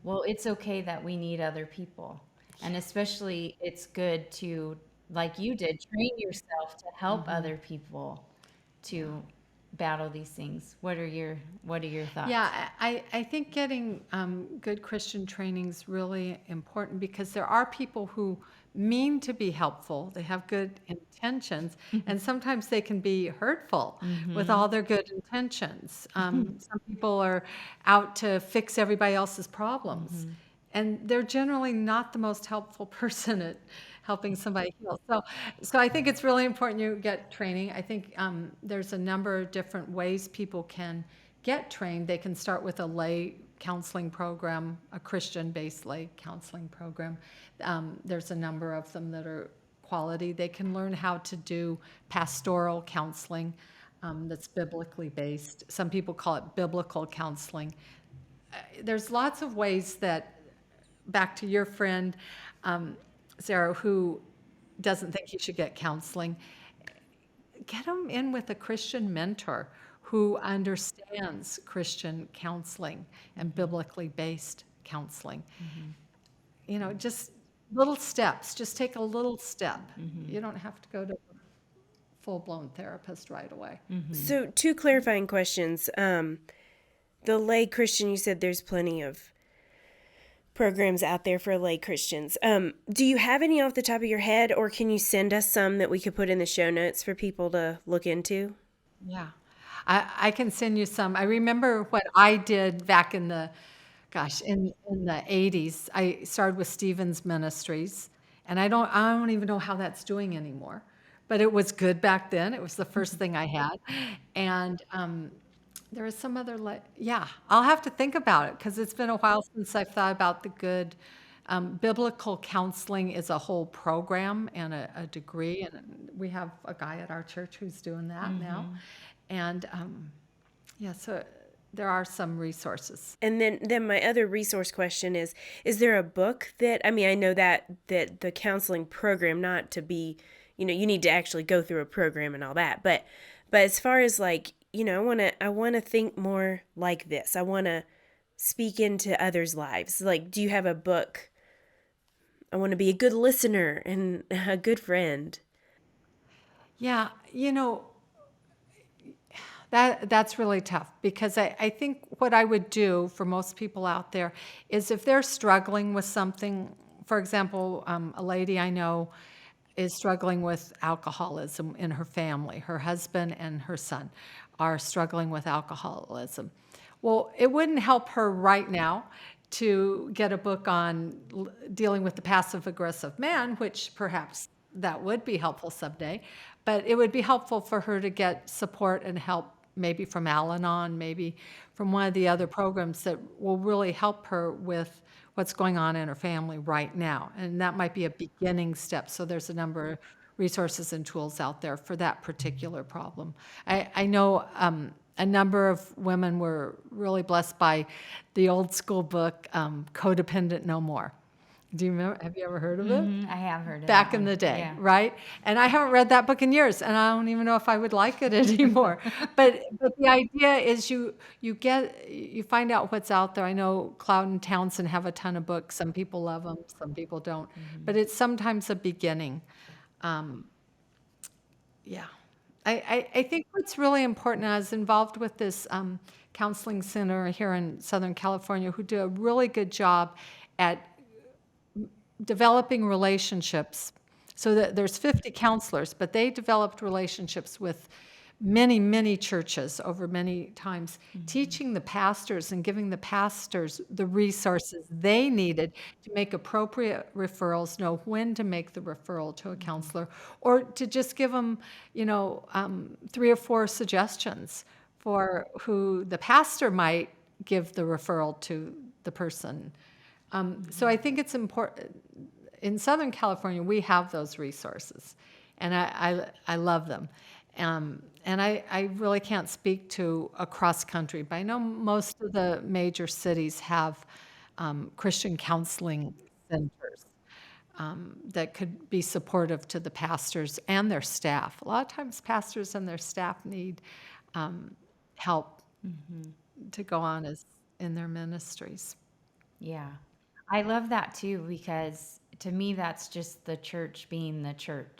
Well, it's okay that we need other people. And especially it's good to, like you did, train yourself to help other people to battle these things. What are your thoughts?
Yeah, I think getting good Christian training is really important because there are people who mean to be helpful. They have good intentions, and sometimes they can be hurtful with all their good intentions. Some people are out to fix everybody else's problems, and they're generally not the most helpful person at helping somebody heal. So I think it's really important you get training. I think there's a number of different ways people can get trained. They can start with a lay counseling program, a Christian-based lay counseling program. There's a number of them that are quality. They can learn how to do pastoral counseling that's biblically based. Some people call it biblical counseling. There's lots of ways that, back to your friend, Sarah, who doesn't think you should get counseling, get them in with a Christian mentor who understands Christian counseling and biblically based counseling. Just little steps. Just take a little step. You don't have to go to a full-blown therapist right away.
So, two clarifying questions. The lay Christian, you said there's plenty of programs out there for lay Christians. Do you have any off the top of your head, or can you send us some that we could put in the show notes for people to look into?
Yeah. I can send you some. I remember what I did back in the, in the 80s. I started with Stevens Ministries, and I don't even know how that's doing anymore. But it was good back then. It was the first thing I had. And there was some other, I'll have to think about it because it's been a while since I've thought about the good. Biblical counseling is a whole program and a degree, and we have a guy at our church who's doing that now. And so there are some resources.
And then my other resource question is there a book that, I know that the counseling program, not to be, you need to actually go through a program and all that, but as far as I want to think more like this. I want to speak into others' lives. Do you have a book? I want to be a good listener and a good friend.
Yeah, that's really tough because I think what I would do for most people out there is if they're struggling with something, for example, a lady I know is struggling with alcoholism in her family. Her husband and her son are struggling with alcoholism. Well, it wouldn't help her right now to get a book on dealing with the passive-aggressive man, which perhaps that would be helpful someday, but it would be helpful for her to get support and help maybe from Al-Anon, maybe from one of the other programs that will really help her with what's going on in her family right now. And that might be a beginning step. So there's a number of resources and tools out there for that particular problem. I know a number of women were really blessed by the old school book, Codependent No More. Do you remember? Have you ever heard of it?
I have heard of it.
Back in the day, right? And I haven't read that book in years, and I don't even know if I would like it anymore. But the idea is you find out what's out there. I know Cloud and Townsend have a ton of books. Some people love them, some people don't. But it's sometimes a beginning. I think what's really important, I was involved with this counseling center here in Southern California who do a really good job at developing relationships. So that there's 50 counselors, but they developed relationships with many, many churches over many times, teaching the pastors and giving the pastors the resources they needed to make appropriate referrals, know when to make the referral to a counselor, or to just give them, 3 or 4 suggestions for who the pastor might give the referral to the person. So I think it's important. In Southern California, we have those resources, and I love them. And I really can't speak to across country, but I know most of the major cities have Christian counseling centers that could be supportive to the pastors and their staff. A lot of times pastors and their staff need help to go on as in their ministries.
Yeah. I love that too, because to me, that's just the church being the church.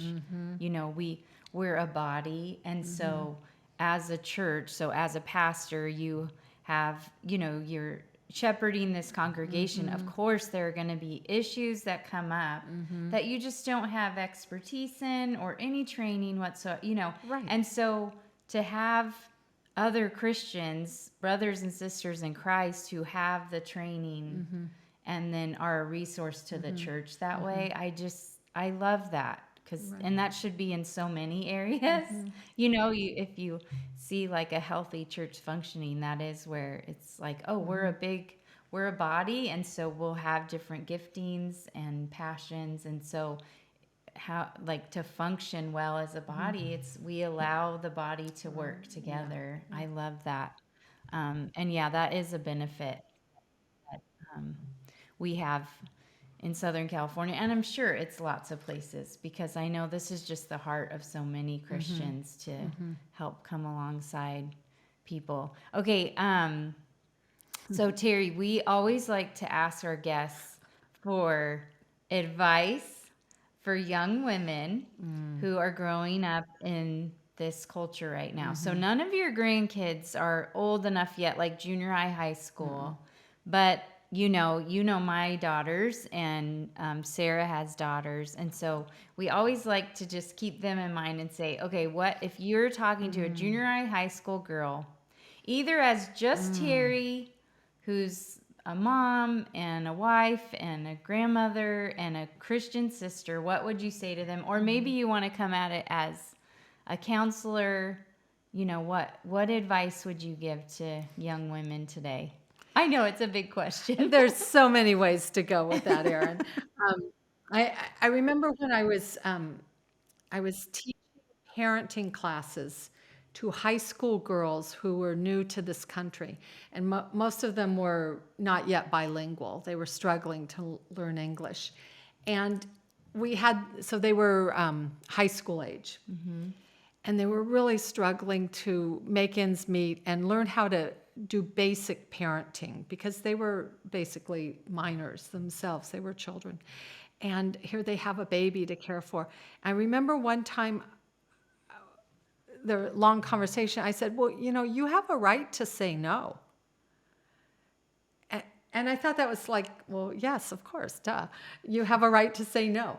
We're a body. And so as a church, so as a pastor, you have, you're shepherding this congregation. Of course, there are going to be issues that come up that you just don't have expertise in or any training whatsoever,
Right.
And so to have other Christians, brothers and sisters in Christ who have the training and then are a resource to the church that way, I love that. And that should be in so many areas. If you see like a healthy church functioning, that is where it's like, oh, we're a body, and so we'll have different giftings and passions, and so how, like, to function well as a body, we allow the body to work together. I love that. And yeah, that is a benefit we have in Southern California, and I'm sure it's lots of places, because I know this is just the heart of so many Christians to help come alongside people. Okay, so Terri, we always like to ask our guests for advice for young women who are growing up in this culture right now. So none of your grandkids are old enough yet, like junior high, high school, but you know my daughters, and Sarah has daughters, and so we always like to just keep them in mind and say, okay, what if you're talking to a junior high, high school girl, either as just Terri, who's a mom and a wife and a grandmother and a Christian sister, what would you say to them? Or maybe you want to come at it as a counselor. What advice would you give to young women today? I know it's a big question.
There's so many ways to go with that, Erin. I remember when I was teaching parenting classes to high school girls who were new to this country, and most of them were not yet bilingual. They were struggling to learn English, and they were high school age, and they were really struggling to make ends meet and learn how to do basic parenting, because they were basically minors themselves. They were children. And here they have a baby to care for. I remember one time, the long conversation, I said, well, you have a right to say no. And I thought that was like, well, yes, of course, duh. You have a right to say no.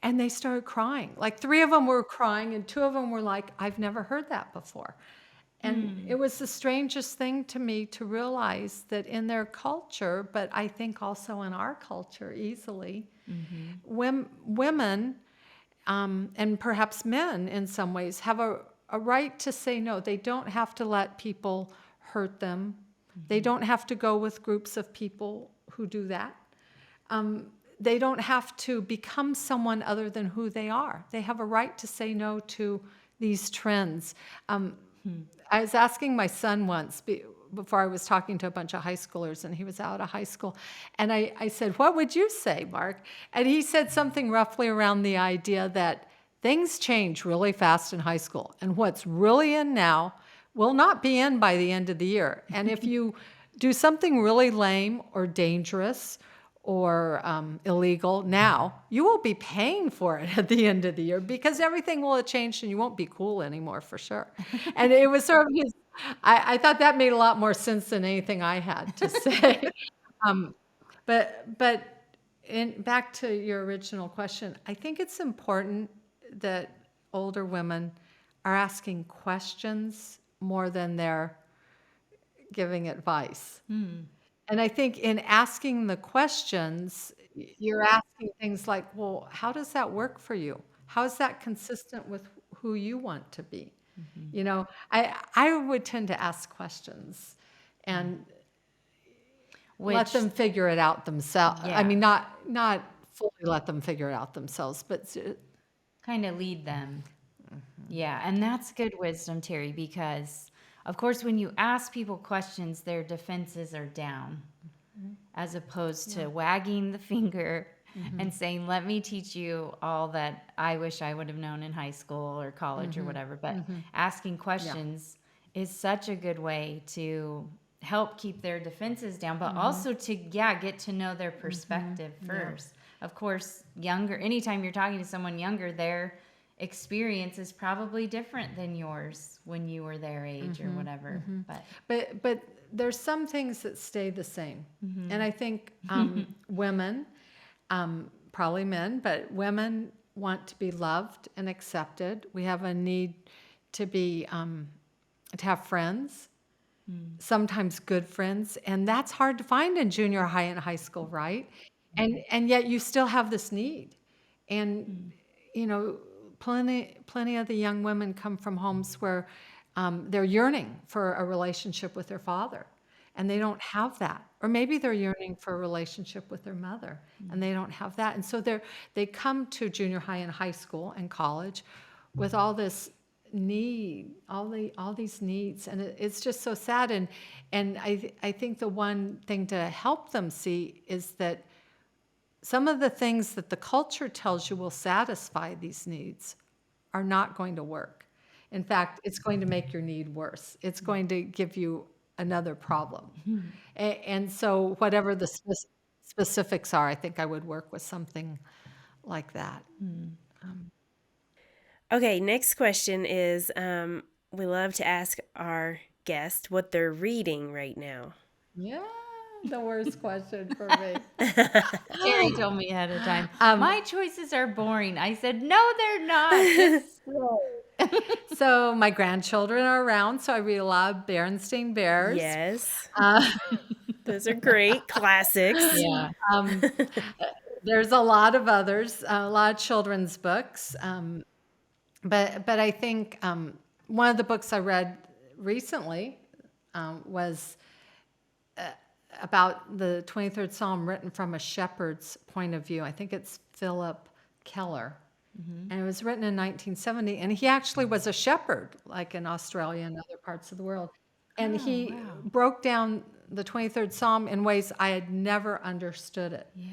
And they started crying. Like 3 of them were crying, and 2 of them were like, I've never heard that before. And it was the strangest thing to me to realize that in their culture, but I think also in our culture easily, women and perhaps men in some ways have a right to say no. They don't have to let people hurt them. They don't have to go with groups of people who do that. They don't have to become someone other than who they are. They have a right to say no to these trends. I was asking my son once, before I was talking to a bunch of high schoolers, and he was out of high school, and I said, what would you say, Mark? And he said something roughly around the idea that things change really fast in high school, and what's really in now will not be in by the end of the year. And if you do something really lame or dangerous or illegal now, you will be paying for it at the end of the year, because everything will have changed and you won't be cool anymore, for sure. And it was sort of I thought that made a lot more sense than anything I had to say. But back to your original question, I think it's important that older women are asking questions more than they're giving advice. And I think in asking the questions, you're asking things like, well, how does that work for you? How is that consistent with who you want to be? I would tend to ask questions and let them figure it out themselves.
Yeah.
I mean, not fully let them figure it out themselves, but
kind of lead them. Yeah, and that's good wisdom, Terri, because of course when you ask people questions, their defenses are down, as opposed to wagging the finger and saying, let me teach you all that I wish I would have known in high school or college or whatever. But asking questions is such a good way to help keep their defenses down, but also to get to know their perspective first. Of course, anytime you're talking to someone younger, their experience is probably different than yours when you were their age or whatever.
But there's some things that stay the same. And I think women, probably men, but women want to be loved and accepted. We have a need to to have friends, sometimes good friends, and that's hard to find in junior high and high school, right? And yet you still have this need. And plenty of the young women come from homes where they're yearning for a relationship with their father. and they don't have that. Or maybe they're yearning for a relationship with their mother, and they don't have that. And so they come to junior high and high school and college with all this need, all these needs, and it's just so sad. And I think the one thing to help them see is that some of the things that the culture tells you will satisfy these needs are not going to work. In fact, it's going to make your need worse. It's going to give you another problem. And so whatever the specifics are, I think I would work with something like that.
Okay, next question is we love to ask our guest what they're reading right now.
Yeah, the worst question for me.
Terry told me ahead of time. My choices are boring. I said, no, they're not. Just slow.
So my grandchildren are around, so I read a lot of Berenstain Bears.
Yes. Those are great classics.
Yeah.
There's a lot of others, a lot of children's books. But I think one of the books I read recently was about the 23rd Psalm written from a shepherd's point of view. I think it's Philip Keller. And it was written in 1970. And he actually was a shepherd, like in Australia and other parts of the world. And he broke down the 23rd Psalm in ways I had never understood it.
Yeah.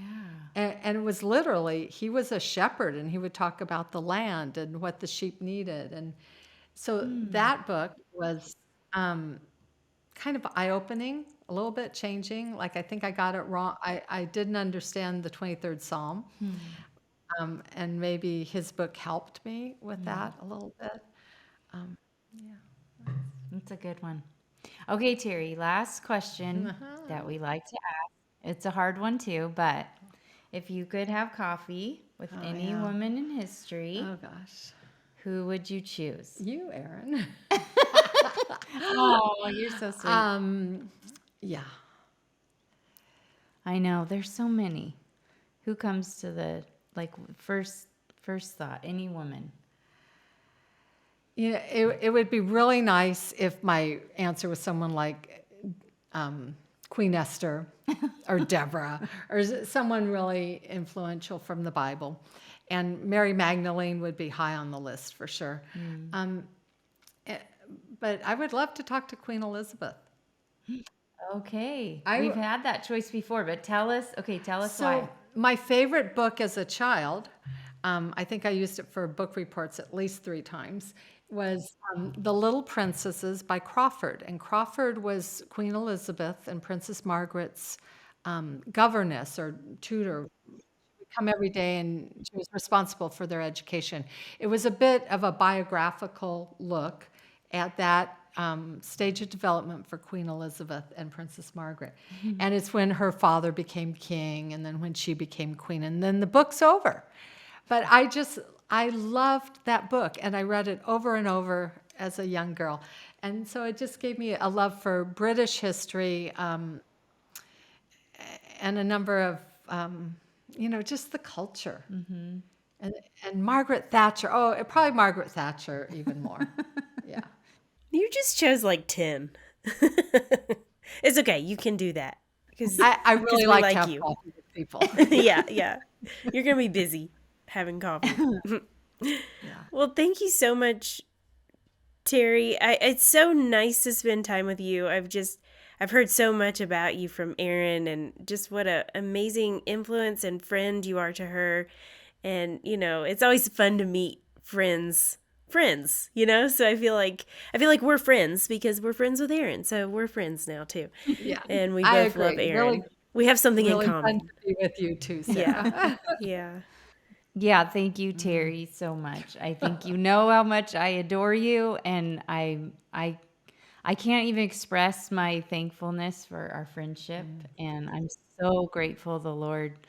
And it was literally, he was a shepherd, and he would talk about the land and what the sheep needed. And so that book was kind of eye-opening, a little bit changing. Like, I think I got it wrong. I didn't understand the 23rd Psalm. And maybe his book helped me with that a little bit.
That's a good one. Okay, Terry, last question that we like to ask. It's a hard one too, but if you could have coffee with any woman in history,
Oh, gosh.
who would you choose?
You, Erin.
Oh, you're so sweet.
Yeah.
I know, there's so many. Who comes to the first thought? Any woman.
Yeah, it would be really nice if my answer was someone like Queen Esther or Deborah or someone really influential from the Bible. And Mary Magdalene would be high on the list for sure. But I would love to talk to Queen Elizabeth.
Okay. We've had that choice before, but tell us why.
So my favorite book as a child, I think I used it for book reports at least 3 times, was The Little Princesses by Crawford. And Crawford was Queen Elizabeth and Princess Margaret's governess or tutor. She would come every day, and she was responsible for their education. It was a bit of a biographical look at that stage of development for Queen Elizabeth and Princess Margaret. And it's when her father became king, and then when she became queen, and then the book's over. But I loved that book, and I read it over and over as a young girl. And so it just gave me a love for British history and a number of, just the culture. And Margaret Thatcher. Oh, probably Margaret Thatcher even more. Yeah.
You just chose like 10. It's okay. You can do that. Because
I really like to have
you.
coffee with people.
Yeah. You're going to be busy having coffee. Well, thank you so much, Terry. It's so nice to spend time with you. I've heard so much about you from Erin, and just what an amazing influence and friend you are to her. And, it's always fun to meet friends, so I feel like we're friends because we're friends with Erin. So we're friends now too.
Yeah.
And we both love Erin. Really, we have something in common.
Fun to be with you too, Sarah.
Yeah, thank you, Terry, so much. I think you know how much I adore you, and I can't even express my thankfulness for our friendship, and I'm so grateful the Lord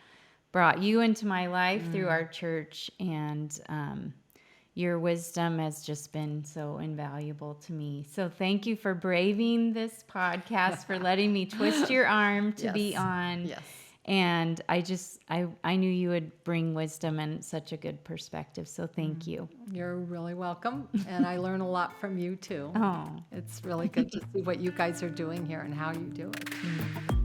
brought you into my life through our church, and your wisdom has just been so invaluable to me. So thank you for braving this podcast, for letting me twist your arm to be on.
Yes.
And I knew you would bring wisdom and such a good perspective. So thank you.
You're really welcome. And I learn a lot from you too.
Oh.
It's really good to see what you guys are doing here and how you do it.